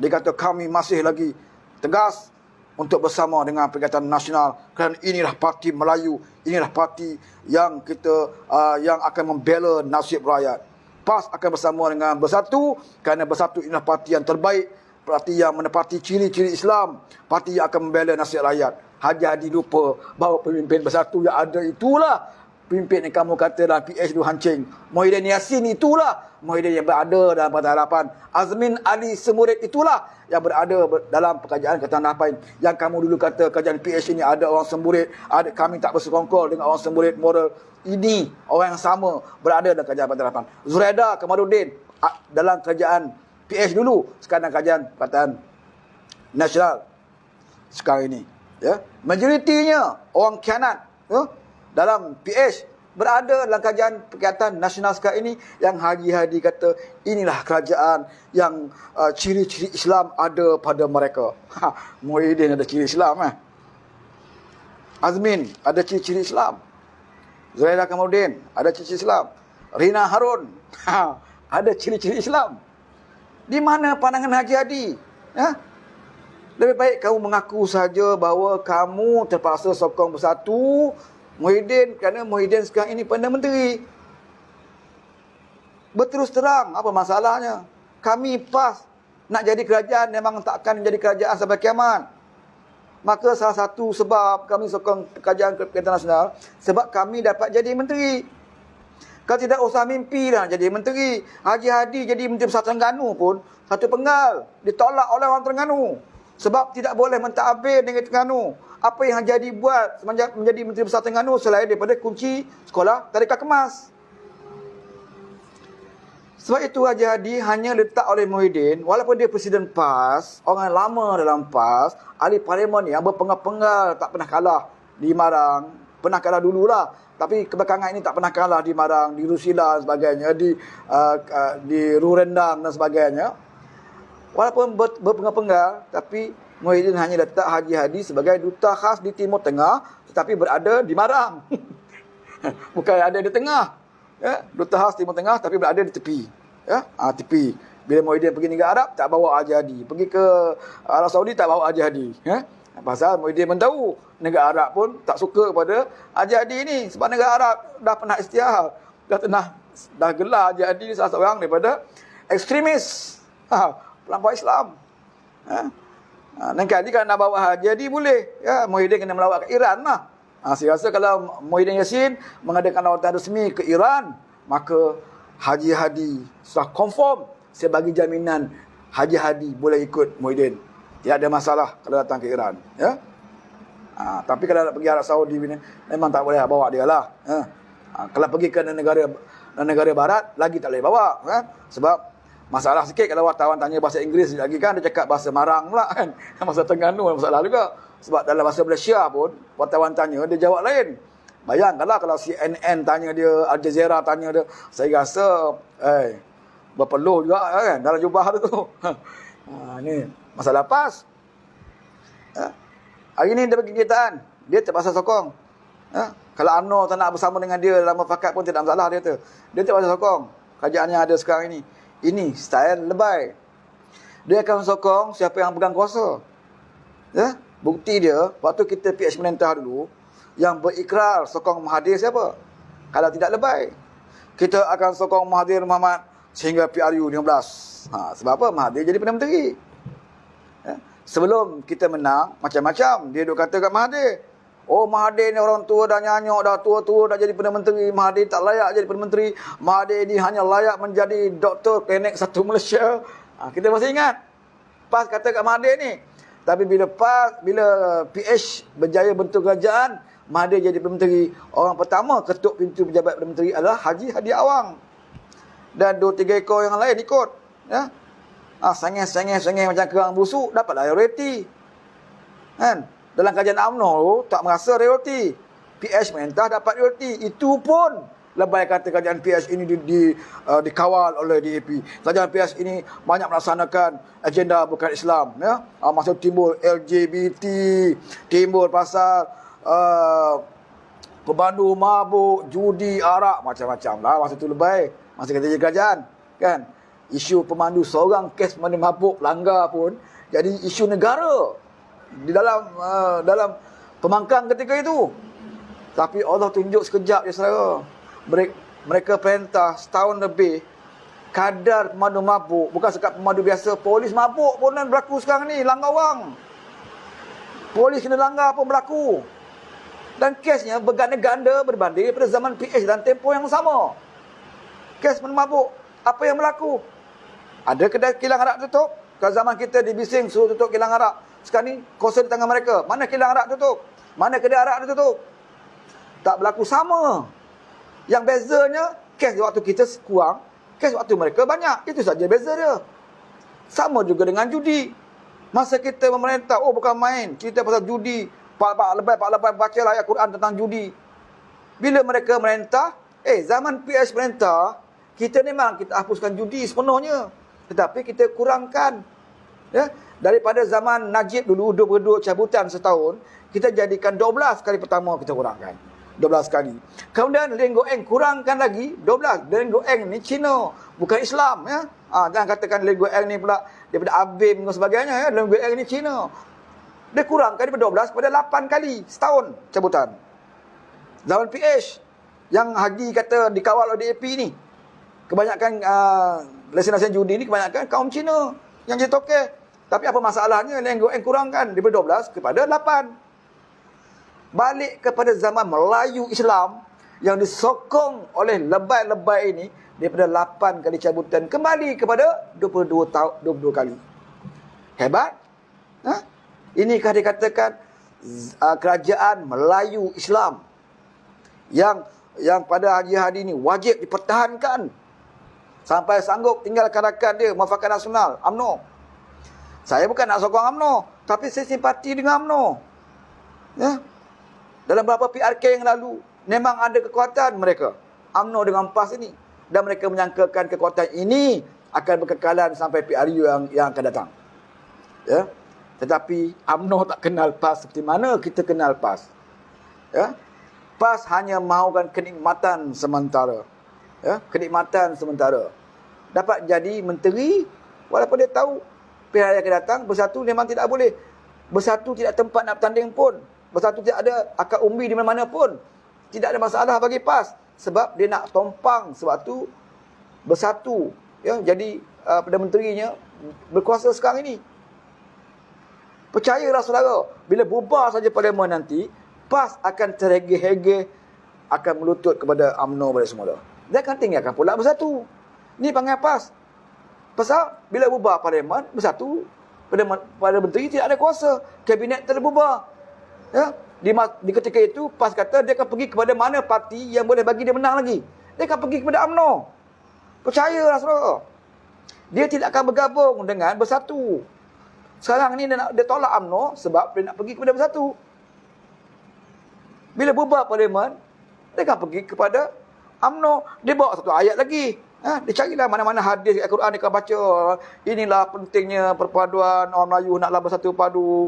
Dia kata kami masih lagi tegas untuk bersama dengan Perikatan Nasional, kerana inilah parti Melayu, inilah parti yang kita yang akan membela nasib rakyat. PAS akan bersama dengan Bersatu, kerana Bersatu inilah parti yang terbaik, parti yang menepati ciri-ciri Islam, parti yang akan membela nasib rakyat. Haji Hadi lupa bahawa pemimpin Bersatu yang ada itulah pemimpin yang kamu kata dalam PH tu hancing. Muhyiddin Yassin itulah Muhyiddin yang berada dalam Pakatan Harapan. Azmin Ali Semurid itulah yang berada dalam kerajaan Pakatan Harapan. Yang kamu dulu kata kerajaan PH ini ada orang semburit, kami tak bersekongkol dengan orang semburit moral. Ini orang yang sama berada dalam kerajaan Pakatan Harapan. Zuraida Kamarudin dalam kerajaan PH dulu, sekarang dalam kerajaan Pakatan Nasional sekarang ini. Majoritinya orang khianat dalam PH berada dalam kerajaan Perikatan Nasional sekarang ini, yang Haji Hadi kata inilah kerajaan yang ciri-ciri Islam ada pada mereka. Muhyiddin ada ciri Islam. Azmin ada ciri-ciri Islam. Zuraida Kamarudin ada ciri-ciri Islam. Rina Harun ada ciri-ciri Islam. Di mana pandangan Haji Hadi? Lebih baik kamu mengaku saja bahawa kamu terpaksa sokong Bersatu Muhyiddin, kerana Muhyiddin sekarang ini Perdana Menteri. Berterus terang, apa masalahnya? Kami PAS nak jadi kerajaan, memang tak akan jadi kerajaan sampai kiamat. Maka salah satu sebab kami sokong kerajaan Perikatan Nasional, sebab kami dapat jadi menteri. Kalau tidak usah mimpi dah jadi menteri. Haji Hadi jadi Menteri Besar Terengganu pun satu penggal, ditolak oleh orang Terengganu. Sebab tidak boleh mentadbir negeri Terengganu. Apa yang Haji Hadi buat semenjak menjadi Menteri Besar Terengganu selain daripada kunci sekolah tadika kemas. Sebab itu Haji Hadi hanya letak oleh Muhyiddin, walaupun dia Presiden PAS, orang lama dalam PAS, ahli parlimen yang berpenggal-penggal, tak pernah kalah di Marang. Pernah kalah dululah, tapi kebelakangan ini tak pernah kalah di Marang, di Rusila dan sebagainya, di Rurendang dan sebagainya. Walaupun berpenggal-penggal, tapi Muhyiddin hanya letak Haji Hadi sebagai duta khas di Timur Tengah, tetapi berada di Marang. Bukan ada di tengah. Duta khas Timur Tengah, tapi berada di tepi. Tepi. Bila Muhyiddin pergi negara Arab, tak bawa Haji Hadi. Pergi ke Arab Saudi, tak bawa Haji Hadi. Pasal Muhyiddin pun tahu, negara Arab pun tak suka pada Haji Hadi ni. Sebab negara Arab dah pernah istiahar. Dah gelar Haji Hadi ni salah seorang daripada ekstremis. Pelampau Islam. Dan kali kalau nak bawa Haji Hadi boleh. Muhyiddin kena melawat ke Iran lah. Saya rasa kalau Muhyiddin Yassin mengadakan lawatan resmi ke Iran, maka Haji Hadi sudah confirm, saya bagi jaminan Haji Hadi boleh ikut Muhyiddin. Tidak ada masalah kalau datang ke Iran. Tapi kalau nak pergi Arab Saudi memang tak boleh bawa dia lah. Kalau pergi ke negara barat, lagi tak boleh bawa. Sebab masalah sikit kalau wartawan tanya bahasa Inggeris lagi kan, dia cakap bahasa Marang pula kan. Bahasa Terengganu masalah juga. Sebab dalam bahasa Malaysia pun, wartawan tanya, dia jawab lain. Bayangkanlah kalau CNN tanya dia, Al Jazeera tanya dia, saya rasa, berpeluh juga kan dalam jubah tu. Ni masalah PAS. Hari ni dia bagi kenyataan, dia terpaksa sokong. Kalau UMNO tak nak bersama dengan dia dalam mufakat pun tidak masalah dia tu. Dia terpaksa sokong kerajaan yang ada sekarang ini. Ini style lebay. Dia akan sokong siapa yang pegang kuasa. Bukti dia, waktu kita PH Menentah dulu, yang berikrar sokong Mahathir siapa? Kalau tidak lebay. Kita akan sokong Mahathir Mohamad sehingga PRU 15. Sebab apa? Mahathir jadi Perdana Menteri. Sebelum kita menang, macam-macam dia duk kata kat Mahathir. Oh, Mahathir ni orang tua dah nyanyok, dah tua-tua dah jadi Perdana Menteri. Mahathir tak layak jadi Perdana Menteri. Mahathir ni hanya layak menjadi doktor klinik satu Malaysia. Kita masih ingat. PAS kata kat Mahathir ni. Tapi bila PH berjaya bentuk kerajaan, Mahathir jadi Perdana Menteri, orang pertama ketuk pintu pejabat Perdana Menteri adalah Haji Hadi Awang. Dan 2-3 ekor yang lain ikut. Sengih macam kerang busuk, dapatlah royalty. Kan? Dalam kajian UMNO tu, tak merasa royalty. PH Menentah dapat royalty. Itu pun lebay kata kerajaan PH ini dikawal oleh DAP. Kerajaan PH ini banyak melaksanakan agenda bukan Islam. Masa timbul LGBT, timbul pasal pemandu mabuk, judi, arak, macam-macam lah. Masa tu lebay. Masa kerja kerajaan. Kan? Isu pemandu seorang kes pemandu mabuk langgar pun jadi isu negara di dalam pemangkang ketika itu. Tapi Allah tunjuk sekejap je saudara. Mereka perintah setahun lebih kadar pemandu mabuk, bukan sekat pemandu biasa, polis mabuk pun berlaku sekarang ni, langgar orang. Polis kena langgar pun berlaku. Dan kesnya berganda-ganda berbanding daripada zaman PH dan tempoh yang sama. Kes pemandu mabuk, apa yang berlaku? Ada kedai kilang arak tutup. Kalau zaman kita di Bising suruh tutup kilang arak. Sekarang ni kuasa di tangan mereka. Mana kilang arak tutup? Mana kedai arak tutup? Tak berlaku sama. Yang bezanya, kes waktu kita kurang, kes waktu mereka banyak. Itu saja beza dia. Sama juga dengan judi. Masa kita memerintah, oh bukan main, cerita pasal judi. Pak lebai bacalah ayat Quran tentang judi. Bila mereka merintah, zaman PH merintah, kita memang kita hapuskan judi sepenuhnya. Tetapi kita kurangkan. Daripada zaman Najib dulu, 22 cabutan setahun, kita jadikan 12 kali pertama kita kurangkan. 12 kali. Kemudian Leng Goeng kurangkan lagi 12. Leng Goeng ni Cina, bukan Islam. Jangan katakan Leng Goeng ni pula daripada Abim dan sebagainya. Leng Goeng ni Cina. Dia kurangkan daripada 12 kepada 8 kali setahun cabutan. Zaman PH, yang Haji kata dikawal oleh DAP ni, kebanyakan lesen-lesen judi ni kebanyakan kaum Cina yang jadi tokeh. Tapi apa masalahnya Leng Goeng kurangkan daripada 12 kepada 8. Balik kepada zaman Melayu Islam yang disokong oleh lebay-lebay ini daripada 8 kali cabutan kembali kepada 22 kali. Hebat? Inikah dikatakan kerajaan Melayu Islam yang pada Haji Hadi ini wajib dipertahankan sampai sanggup tinggalkan rakan dia Muafakat Nasional UMNO. Saya bukan nak sokong UMNO, tapi saya simpati dengan UMNO. Dalam beberapa PRK yang lalu memang ada kekuatan mereka UMNO dengan PAS ini, dan mereka menyangkakan kekuatan ini akan berkekalan sampai PRU yang akan datang. Tetapi UMNO tak kenal PAS seperti mana kita kenal PAS. PAS hanya mahukan kenikmatan sementara. Kenikmatan sementara. Dapat jadi menteri walaupun dia tahu pihak yang akan datang bersatu memang tidak boleh. Bersatu tidak tempat nak bertanding pun. Bersatu tidak ada akar umbi di mana-mana pun. Tidak ada masalah bagi PAS. Sebab dia nak tompang sebab tu bersatu. Jadi Perdana Menterinya berkuasa sekarang ini. Percayalah saudara, bila bubar saja parlimen nanti, PAS akan terhege-hege, akan melutut kepada UMNO pada semula. Dia akan tinggalkan pula bersatu. Ni panggil PAS. Pasal bila bubar parlimen, bersatu, Perdana Menteri tidak ada kuasa. Kabinet terbubar. Di ketika itu, PAS kata dia akan pergi kepada mana parti yang boleh bagi dia menang lagi. Dia akan pergi kepada UMNO. Percayalah saudara. Dia tidak akan bergabung dengan bersatu. Sekarang ni dia tolak UMNO sebab dia nak pergi kepada bersatu. Bila bubar parlimen, dia akan pergi kepada UMNO. Dia bawa satu ayat lagi. Dia carilah mana-mana hadis kat Quran dia akan baca. Inilah pentingnya perpaduan orang Melayu naklah bersatu padu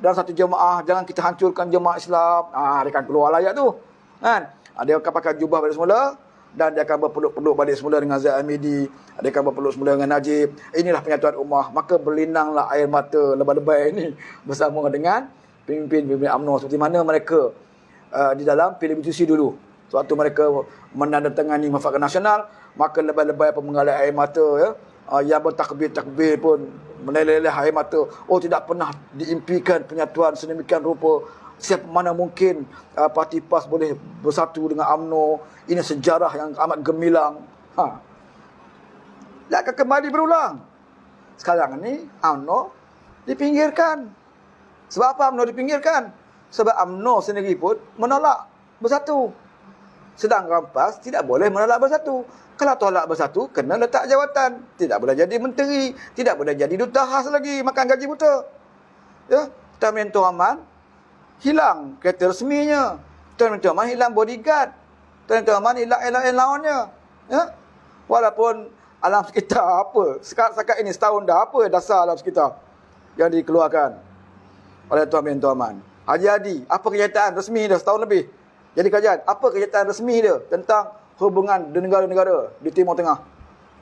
dalam satu jemaah, jangan kita hancurkan jemaah Islam. Dia akan keluar ayat tu. Kan? Dia akan pakai jubah balik semula dan dia akan berpeluk-peluk balik semula dengan Zaid Amidi. Dia akan berpeluk semula dengan Najib. Inilah penyatuan ummah. Maka berlinanglah air mata lebay-lebay ini bersama dengan pemimpin-pemimpin UMNO seperti mana mereka di dalam PBTC dulu. Suatu mereka menandatangani Mufakat Nasional, maka lebay-lebay apa mengalir air mata ya. Yang bertakbir-takbir pun meneleh air mata. Tidak pernah diimpikan penyatuan sedemikian rupa. Siapa mana mungkin parti PAS boleh bersatu dengan UMNO. Ini sejarah yang amat gemilang. Dia akan kembali berulang. Sekarang ni UMNO dipinggirkan. Sebab apa UMNO dipinggirkan? Sebab UMNO sendiri pun menolak bersatu. Sedangkan PAS tidak boleh menolak bersatu. Kalau tolak bersatu, kena letak jawatan. Tidak boleh jadi menteri. Tidak boleh jadi duta khas lagi. Makan gaji buta. Ya, Tan Mentor Aman hilang kereta resminya. Tan Mentor Aman hilang bodyguard. Tan Mentor Aman hilang allowance-nya. Ya? Walaupun alam sekitar apa. Sekat ini setahun dah apa dasar alam sekitar yang dikeluarkan oleh Tuan Mentor Aman. Haji Hadi, apa kenyataan resmi dia setahun lebih? Jadi kajian, apa kenyataan resmi dia tentang hubungan negara-negara di Timur Tengah?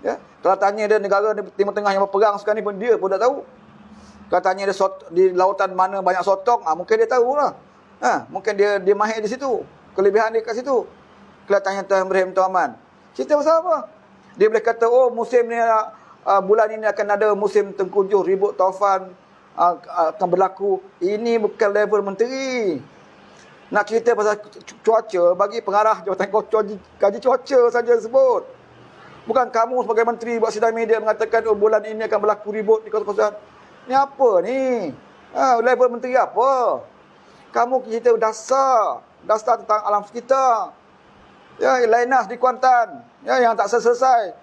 Ya? Kalau tanya dia negara di Timur Tengah yang berperang sekarang ni pun dia pun tak tahu. Kalau tanya dia di lautan mana banyak sotong, mungkin dia tahulah. Mungkin dia mahir di situ. Kelebihan dia kat situ. Kalau tanya Tuan Ibrahim Tuan Aman, cerita pasal apa? Dia boleh kata, musim ni bulan ini akan ada musim tengkujuh, ribut taufan akan berlaku. Ini bukan level menteri. Nak cerita pasal cuaca, bagi pengarah Jabatan Kaji Cuaca saja sebut. Bukan kamu sebagai menteri buat sidang media mengatakan bulan ini akan berlaku ribut di kawasan. Ni apa ni? Level menteri apa? Kamu cerita dasar tentang alam sekitar. Ya, Lainas di Kuantan, ya, yang tak selesai.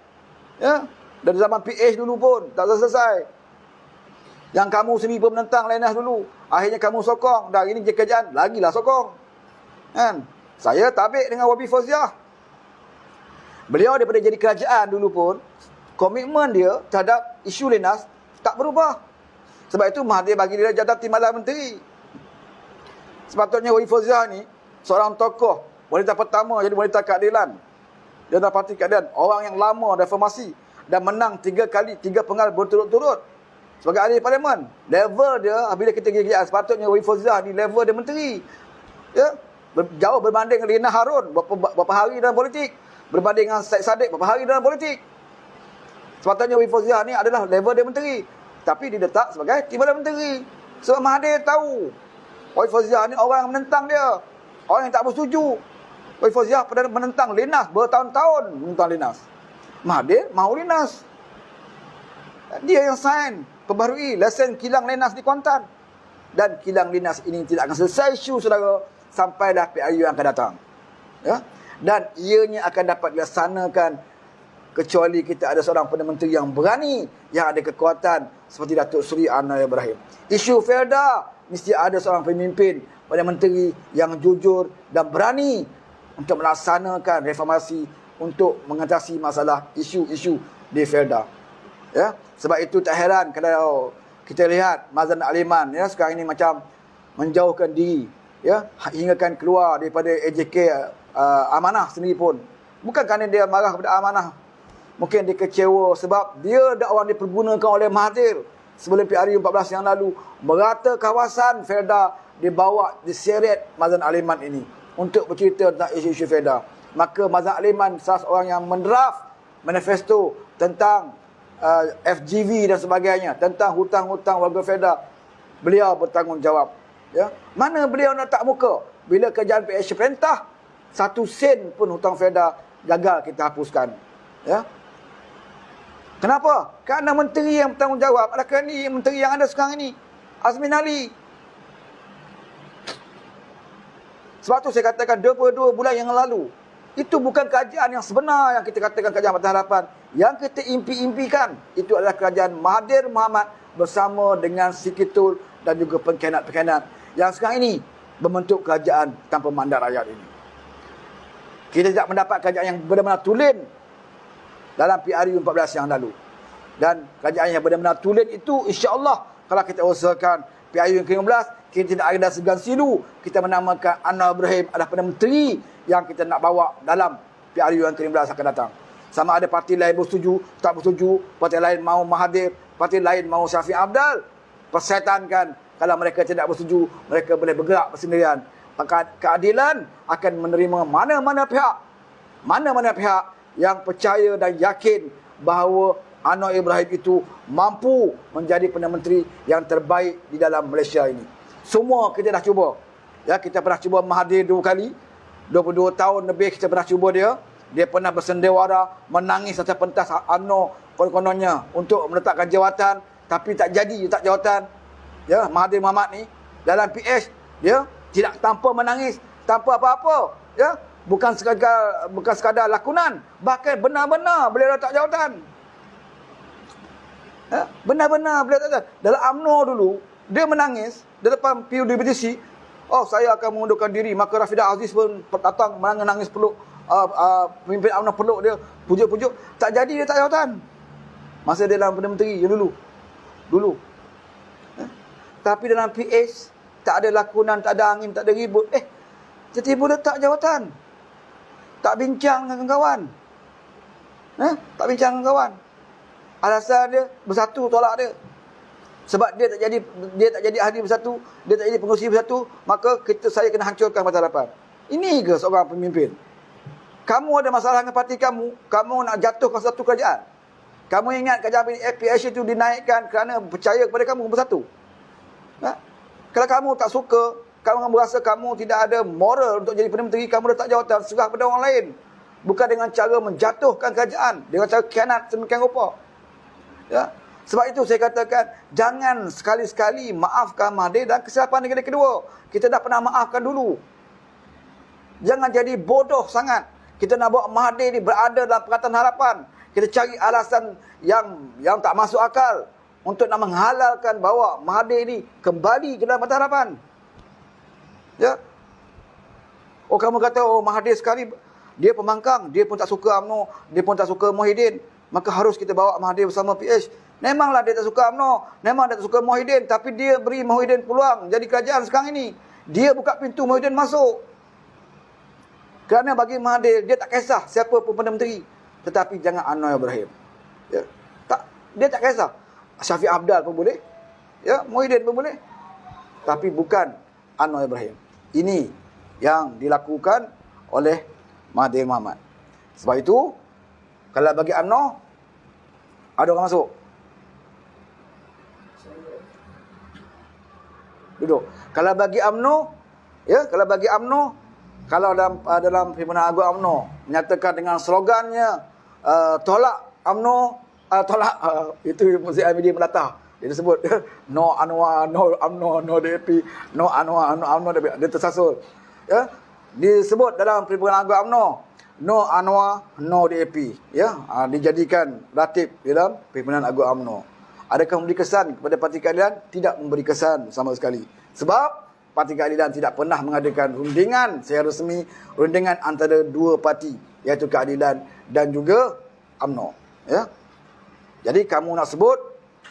Ya, dari zaman PH dulu pun tak selesai. Yang kamu sendiri pun menentang Lainas dulu. Akhirnya kamu sokong. Dah ini je kerjaan, lagilah sokong. Kan? Saya tabik dengan Wabi Fauziah. Beliau daripada jadi kerajaan dulu pun, komitmen dia terhadap isu Lainas tak berubah. Sebab itu Mahathir bagi dia jabatan Timbalan Menteri. Sepatutnya Wabi Fauziah ni seorang tokoh, wanita pertama jadi wanita keadilan. Dia dah parti keadilan. Orang yang lama reformasi dan menang 3 penggal berturut-turut sebagai ahli parlimen. Level dia bila kita kerjaan sepatutnya Wabi Fauziah ni level dia menteri. Ya, jauh berbanding dengan Lina Harun berapa hari dalam politik, berbanding dengan Syed Saddiq berapa hari dalam politik. Sepatutnya Wabi Fauziah ni adalah level dia menteri, tapi diletak sebagai timbalan menteri. Sebab Mahathir tahu Wabi Fauziah ni orang yang menentang dia, orang yang tak bersetuju. Wabi Fauziah pernah menentang Linas bertahun-tahun, menentang Linas. Mahathir mahu Linas. Dia yang sign perbaharui lesen kilang Linas di Kuantan. Dan kilang Linas ini tidak akan selesai isu saudara sampailah PRU yang akan datang. Ya? Dan ianya akan dapat dilaksanakan kecuali kita ada seorang Perdana Menteri yang berani, yang ada kekuatan seperti Datuk Seri Anwar Ibrahim. Isu Felda mesti ada seorang pemimpin Perdana Menteri yang jujur dan berani untuk melaksanakan reformasi untuk mengatasi masalah isu-isu di Felda. Ya, sebab itu tak heran kalau kita lihat Mazlan Aliman ya sekarang ini macam menjauhkan diri ya hinggakan keluar daripada AJK Amanah sendiri pun. Bukan kerana dia marah kepada Amanah. Mungkin dia kecewa sebab dia dakwah dipergunakan oleh Mahathir sebelum PRU 14 yang lalu. Merata kawasan Felda dibawa diseret Mazlan Aliman ini untuk bercerita tentang isu-isu Felda. Maka Mazlan Aliman salah seorang yang mendraft manifesto tentang FGV dan sebagainya, tentang hutang-hutang warga Felda. Beliau bertanggungjawab. Ya. Mana beliau nak tak muka bila kerajaan PH perintah 1 sen pun hutang Felda gagal kita hapuskan. Ya. Kenapa? Kerana menteri yang bertanggungjawab adalah menteri yang ada sekarang ini, Azmin Ali. Sebab tu saya katakan 22 bulan yang lalu, itu bukan kerajaan yang sebenar yang kita katakan kerajaan Pakatan Harapan. Yang kita impi-impikan itu adalah kerajaan Mahathir Mohamad bersama dengan Sikitul dan juga pengkhianat-pengkhianat yang sekarang ini membentuk kerajaan tanpa mandat rakyat ini. Kita tidak mendapat kerajaan yang benar-benar tulen. dalam PRU 14 yang lalu. Dan kerajaan yang benar-benar tulen itu, insya-Allah kalau kita usahakan PRU yang ke-15, kita tidak ada segan silu, kita menamakan Anwar Ibrahim adalah Perdana Menteri yang kita nak bawa dalam PRU yang ke-15 akan datang. Sama ada parti lain bersetuju, tak bersetuju, parti lain mahu Mahathir, parti lain mahu Syafiq Abdal, persetankan. Kalau mereka tidak bersetuju, mereka boleh bergerak bersendirian. Maka keadilan akan menerima mana-mana pihak yang percaya dan yakin bahawa Anwar Ibrahim itu mampu menjadi Perdana Menteri yang terbaik di dalam Malaysia ini. Semua kita dah cuba. Ya, kita pernah cuba Mahathir 2 kali. 22 tahun lebih kita pernah cuba dia. Dia pernah bersendewara, menangis atas pentas UMNO konon-kononnya untuk meletakkan jawatan, tapi tak jadi letak jawatan. Ya, Mahathir Mohamad ni dalam PH dia tidak tanpa menangis, tanpa apa-apa, ya. Bukan sekadar lakonan, bahkan benar-benar boleh letak jawatan. Ya, benar-benar boleh letak jawatan. Dalam UMNO dulu, dia menangis di depan PUDBTC, oh saya akan mengundurkan diri, maka Rafidah Aziz pun datang menangis peluk pemimpin UMNO peluk dia, pujuk-pujuk, tak jadi dia tak jawatan. Masa dia dalam Perdana Menteri yang dulu. Tapi dalam PH tak ada lakonan, tak ada angin, tak ada ribut. Tiba-tiba letak jawatan. Tak bincang dengan kawan. Tak bincang dengan kawan. Alasan dia bersatu tolak dia. Sebab dia tak jadi ahli bersatu, dia tak jadi pengurusi bersatu, maka saya kena hancurkan Parti Harapan. Ini ke seorang pemimpin? Kamu ada masalah dengan parti kamu nak jatuhkan satu kerajaan. Kamu ingat kerajaan PH itu dinaikkan kerana percaya kepada kamu bersatu. Kalau kamu tak suka, kamu berasa kamu tidak ada moral untuk jadi Perdana Menteri, kamu letak jawatan, serah pada orang lain. Bukan dengan cara menjatuhkan kerajaan, dengan cara khianat sedemikian rupa. Ya. Sebab itu saya katakan, jangan sekali-sekali maafkan Mahathir dan kesilapan negara kedua. Kita dah pernah maafkan dulu. Jangan jadi bodoh sangat. Kita nak bawa Mahathir ni berada dalam Pakatan Harapan. Kita cari alasan yang tak masuk akal untuk nak menghalalkan bahawa Mahathir ni kembali ke dalam Pakatan Harapan. Ya. Oh, kamu kata, oh Mahathir sekali dia pembangkang, dia pun tak suka UMNO, dia pun tak suka Muhyiddin, maka harus kita bawa Mahathir bersama PH. Memanglah dia tak suka UMNO, memang dia tak suka Muhyiddin, tapi dia beri Muhyiddin peluang jadi kerajaan sekarang ini. Dia buka pintu Muhyiddin masuk. Kerana bagi Mahathir, dia tak kisah siapa pun Perdana Menteri, tetapi jangan Anwar Ibrahim. Ya. Dia tak kisah. Syafiq Abdal pun boleh, ya, Muhyiddin pun boleh, tapi bukan Anwar Ibrahim. Ini yang dilakukan oleh Mahathir Mohamad. Sebab itu, kalau bagi UMNO, ada orang masuk. Duduk. Kalau bagi UMNO, ya, kalau dalam Perhimpunan Agung UMNO menyatakan dengan slogannya tolak UMNO, itu Muzi Amidi Melata. Dia sebut no Anwar, no UMNO, no DAP, no Anwar, no UMNO, dia tersasul. Ya, disebut dalam Perhimpunan Agung UMNO, no Anwar, no DAP. Ya, dijadikan ratib dalam Perhimpunan Agung UMNO. Adakah memberi kesan kepada Parti Keadilan? Tidak memberi kesan sama sekali. Sebab Parti Keadilan tidak pernah mengadakan rundingan secara resmi, rundingan antara dua parti, iaitu Keadilan dan juga UMNO. Ya. Jadi kamu nak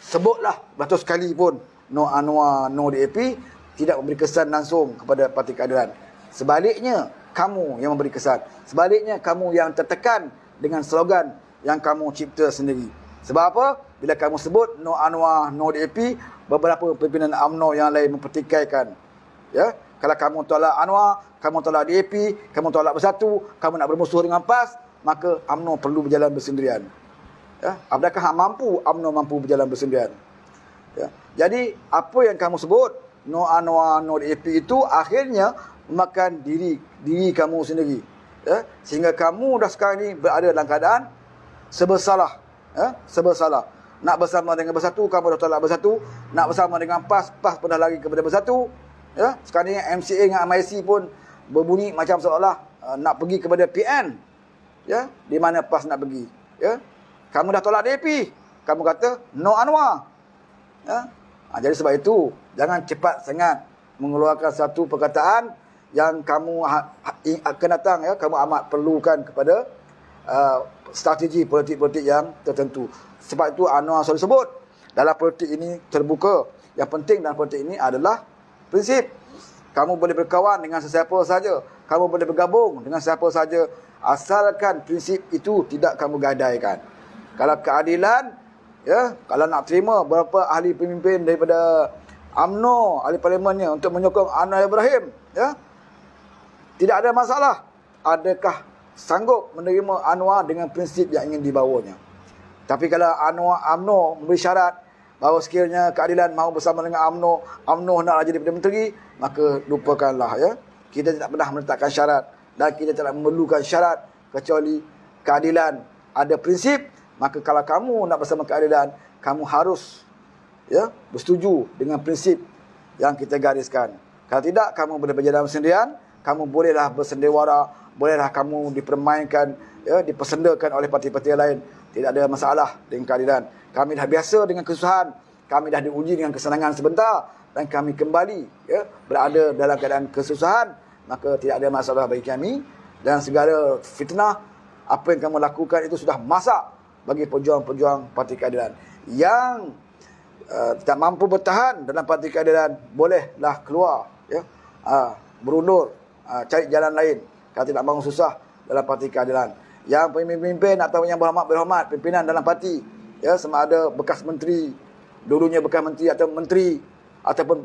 sebutlah beratus kali pun no Anwar, no DAP, tidak memberi kesan langsung kepada Parti Keadilan. Sebaliknya, kamu yang memberi kesan. Sebaliknya, kamu yang tertekan dengan slogan yang kamu cipta sendiri. Sebab apa? Bila kamu sebut no Anwar, no DAP, beberapa pimpinan UMNO yang lain mempertikaikan. Ya, kalau kamu tolak Anwar, kamu tolak DAP, kamu tolak Bersatu, kamu nak bermusuh dengan PAS, maka UMNO perlu berjalan bersendirian. Ya, adakah UMNO mampu berjalan bersendirian? Ya. Jadi apa yang kamu sebut no Anwar, no DAP itu akhirnya memakan diri kamu sendiri. Ya, sehingga kamu dah sekarang ni berada dalam keadaan serba salah. Nak bersama dengan Bersatu, kamu dah tolak Bersatu. Nak bersama dengan PAS pun dah lari kepada Bersatu. Ya, sekarang ni MCA dengan MIC pun berbunyi macam seolah nak pergi kepada PN. Ya, di mana PAS nak pergi. Ya. Kamu dah tolak DAP, kamu kata no Anwar. Ya. Jadi sebab itu, jangan cepat sangat mengeluarkan satu perkataan yang kamu akan datang, ya, kamu amat perlukan kepada strategi politik-politik yang tertentu. Sebab itu Anwar selalu sebut, dalam politik ini terbuka. Yang penting dalam politik ini adalah prinsip. Kamu boleh berkawan dengan sesiapa saja, kamu boleh bergabung dengan siapa saja, asalkan prinsip itu tidak kamu gadaikan. Kalau keadilan, ya, kalau nak terima beberapa ahli pemimpin daripada UMNO, ahli parlimennya untuk menyokong Anwar Ibrahim, ya, tidak ada masalah. Adakah sanggup menerima Anwar dengan prinsip yang ingin dibawanya? Tapi kalau Anwar UMNO memberi syarat bahawa sekiranya keadilan mahu bersama dengan UMNO nak jadi Perdana Menteri, maka lupakanlah, ya. Kita tidak pernah meletakkan syarat dan kita tidak memerlukan syarat kecuali keadilan. Ada prinsip, maka kalau kamu nak bersama keadilan, kamu harus, ya, bersetuju dengan prinsip yang kita gariskan. Kalau tidak, kamu boleh berjalan sendirian, kamu bolehlah bersendewara, bolehlah kamu dipermainkan, ya, dipersendakan oleh parti-parti lain. Tidak ada masalah dengan keadilan. Kami dah biasa dengan kesusahan, kami dah diuji dengan kesenangan sebentar, dan kami kembali, ya, berada dalam keadaan kesusahan, maka tidak ada masalah bagi kami. Dan segala fitnah, apa yang kamu lakukan itu sudah masak bagi pejuang-pejuang parti keadilan. Yang tak mampu bertahan dalam parti keadilan, bolehlah keluar, ya, berundur, cari jalan lain kalau tidak mahu susah dalam parti keadilan. Yang pemimpin atau yang berhormat pimpinan dalam parti, ya, sama ada bekas menteri, dulunya bekas menteri atau menteri, ataupun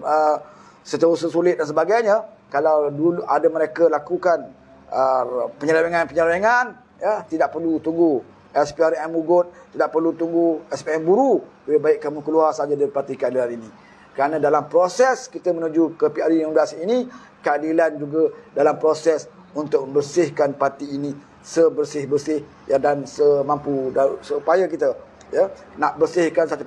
seterusnya sulit dan sebagainya, kalau dulu ada mereka lakukan penyelewengan, ya, tidak perlu tunggu SPRM ugut, tidak perlu tunggu SPM buru, lebih baik kamu keluar saja dari parti keadilan ini. Kerana dalam proses kita menuju ke PRU16 ini, keadilan juga dalam proses untuk membersihkan parti ini sebersih-bersih, ya, dan semampu, supaya kita, ya, nak bersihkan 100%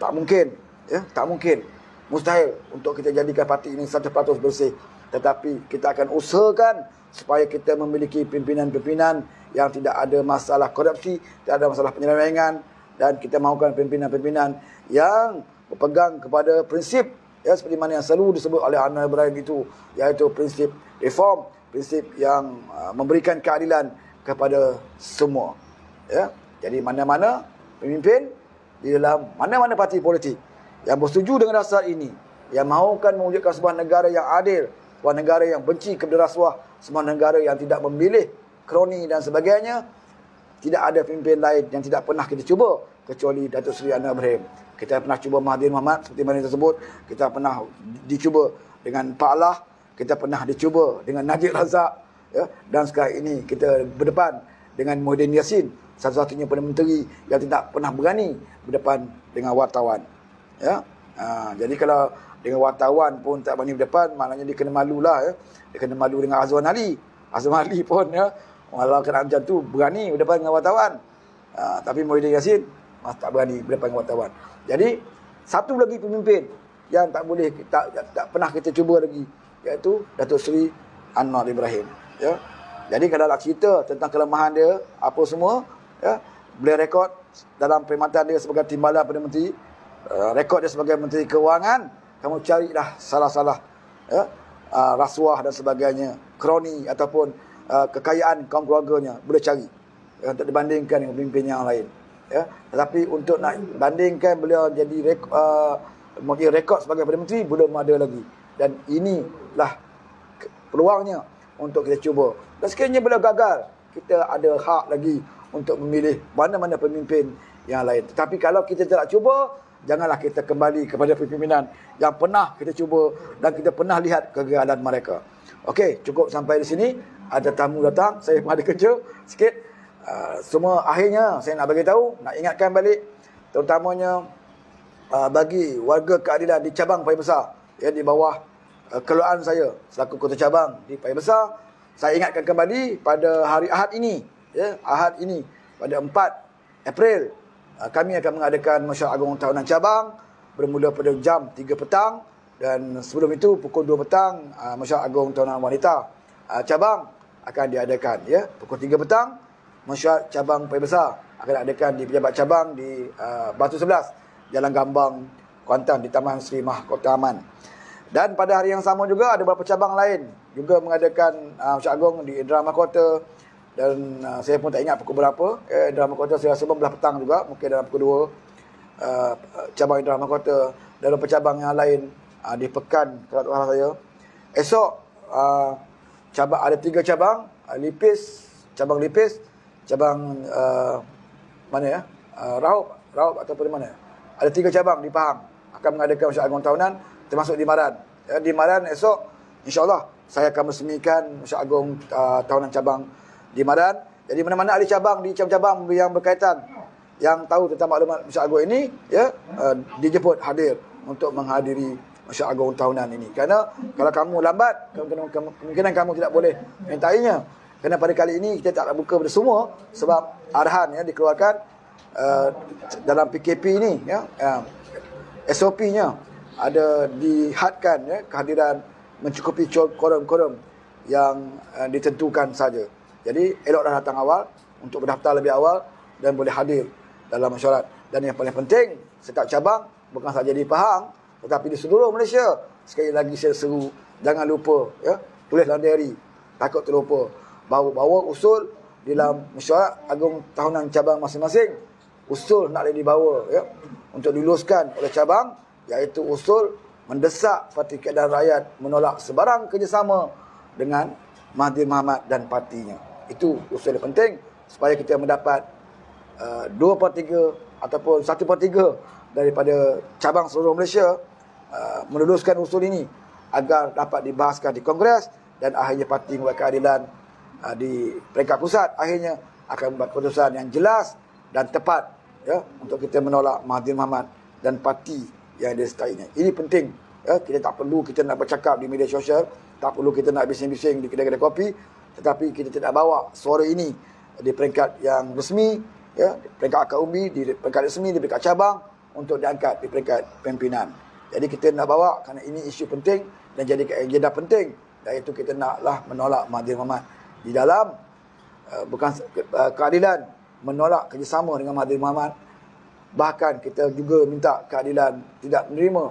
tak mungkin, ya, tak mungkin, mustahil untuk kita jadikan parti ini 100% bersih. Tetapi kita akan usahakan supaya kita memiliki pimpinan-pimpinan yang tidak ada masalah korupsi, tidak ada masalah penyelewengan, dan kita mahukan pimpinan-pimpinan yang berpegang kepada prinsip, ya, seperti mana yang selalu disebut oleh Anwar Ibrahim itu, iaitu prinsip reform, prinsip yang memberikan keadilan kepada semua, ya. Jadi mana-mana pemimpin di dalam mana-mana parti politik yang bersetuju dengan dasar ini, yang mahukan mewujudkan sebuah negara yang adil, sebuah negara yang benci kepada rasuah, sebuah negara yang tidak memilih kroni dan sebagainya, tidak ada pemimpin lain yang tidak pernah kita cuba kecuali Datuk Seri Anwar Ibrahim. Kita pernah cuba Mahathir Mohamad seperti mana tersebut, kita pernah dicuba dengan Pak Allah, kita pernah dicuba dengan Najib Razak, ya, dan sekarang ini kita berdepan dengan Muhyiddin Yassin, satu-satunya Perdana Menteri yang tidak pernah berani berdepan dengan wartawan, ya. Jadi kalau dengan wartawan pun tak berani berdepan, maknanya dia kena malulah, ya. Dia kena malu dengan Azwan Ali. Azwan Ali pun, ya, walau kena macam tu berani berdepan dengan wartawan. Tapi Muhyiddin Yassin tak berani berdepan dengan wartawan. Jadi satu lagi pemimpin yang tak boleh, tak pernah kita cuba lagi, iaitu Datuk Seri Anwar Ibrahim, ya. Jadi kalau nak cerita tentang kelemahan dia apa semua, ya, boleh rekod dalam perkhidmatan dia sebagai timbalan Perdana Menteri, rekod dia sebagai Menteri Kewangan, kamu carilah salah-salah, ya, rasuah dan sebagainya, kroni ataupun kekayaan kaum keluarganya, boleh cari, ya, untuk dibandingkan dengan pemimpin yang lain, ya. Tetapi untuk nak bandingkan beliau jadi rekod sebagai Perdana Menteri, belum ada lagi. Dan inilah peluangnya untuk kita cuba. Dan sekiranya beliau gagal, kita ada hak lagi untuk memilih mana-mana pemimpin yang lain. Tetapi kalau kita tidak cuba, janganlah kita kembali kepada pimpinan yang pernah kita cuba dan kita pernah lihat kegagalan mereka. Okey, cukup sampai di sini. Ada tamu datang, saya ada kerja sikit. Semua akhirnya saya nak bagi tahu, nak ingatkan balik, terutamanya bagi warga keadilan di cabang Paya Besar, ya, di bawah keluaran saya selaku Ketua Cabang di Paya Besar, saya ingatkan kembali pada hari Ahad ini, ya, Ahad ini pada 4 April kami akan mengadakan Mesyuarat Agung Tahunan Cabang bermula pada jam 3 petang, dan sebelum itu pukul 2 petang Mesyuarat Agung Tahunan Wanita Cabang akan diadakan, ya. Pukul 3 petang Mesyuarat Cabang Paya Besar akan diadakan di Pejabat Cabang di Batu 11 Jalan Gambang, Kuantan, di Taman Sri Mahkota Aman. Dan pada hari yang sama juga ada beberapa cabang lain juga mengadakan Mesyuarat Agung di Indra Mahkota, Dan saya pun tak ingat pukul berapa. Indra Mahkota saya rasa belah petang juga, mungkin dalam pukul 2. Cabang Indra Mahkota dan cabang yang lain di pekan keluarga saya. Esok cabang ada 3 cabang, cabang Lipis, cabang mana ya? Raup ataupun di mana? Ada 3 cabang di Pahang akan mengadakan Masjid Agung tahunan, termasuk di Maran. Di Maran esok insya-Allah saya akan meresmikan Masjid Agung tahunan cabang di Maran. Jadi mana-mana ada cabang di cabang yang berkaitan yang tahu tentang maklumat Masjid Agung ini dijemput hadir untuk menghadiri Masjid Agung tahunan ini. Kerana kalau kamu lambat, kemungkinan kamu tidak boleh mintainya. Kerana pada kali ini kita tak buka pada semua sebab arahan dikeluarkan dalam PKP ini SOP-nya ada dihadkan kehadiran mencukupi korum-korum yang ditentukan saja. Jadi elok dah datang awal untuk berdaftar lebih awal dan boleh hadir dalam mesyuarat. Dan yang paling penting, setiap cabang bukan saja di Pahang tetapi di seluruh Malaysia. Sekali lagi saya seru, jangan lupa tulis dalam diary, takut terlupa, bawa usul dalam mesyuarat agung tahunan cabang masing-masing. Usul nak dibawa untuk diluluskan oleh cabang, iaitu usul mendesak Parti Keadilan Rakyat menolak sebarang kerjasama dengan Mahathir Mohamad dan partinya. Itu usul yang penting supaya kita mendapat 2/3 ataupun 1/3 daripada cabang seluruh Malaysia meluluskan usul ini agar dapat dibahaskan di Kongres dan akhirnya Parti Membuat Keadilan di peringkat pusat akhirnya akan membuat keputusan yang jelas dan tepat untuk kita menolak Mahathir Mohamad dan parti yang disertainya. Ini penting. Kita tak perlu kita nak bercakap di media sosial, tak perlu kita nak bising-bising di kedai-kedai kopi, tetapi kita tidak bawa suara ini di peringkat yang resmi, di peringkat akar umbi, di peringkat resmi, di peringkat cabang untuk diangkat di peringkat pimpinan. Jadi kita nak bawa kerana ini isu penting dan jadi agenda penting, iaitu kita naklah menolak Mahathir Mohamad di dalam bukan keadilan, menolak kerjasama dengan Mahathir Mohamad. Bahkan kita juga minta keadilan tidak menerima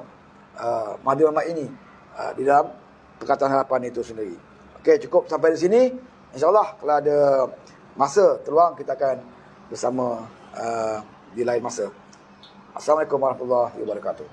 Mahathir Mohamad ini di dalam Perkataan Harapan itu sendiri. Okey, cukup sampai di sini. InsyaAllah kalau ada masa terluang kita akan bersama di lain masa. Assalamualaikum warahmatullahi wabarakatuh.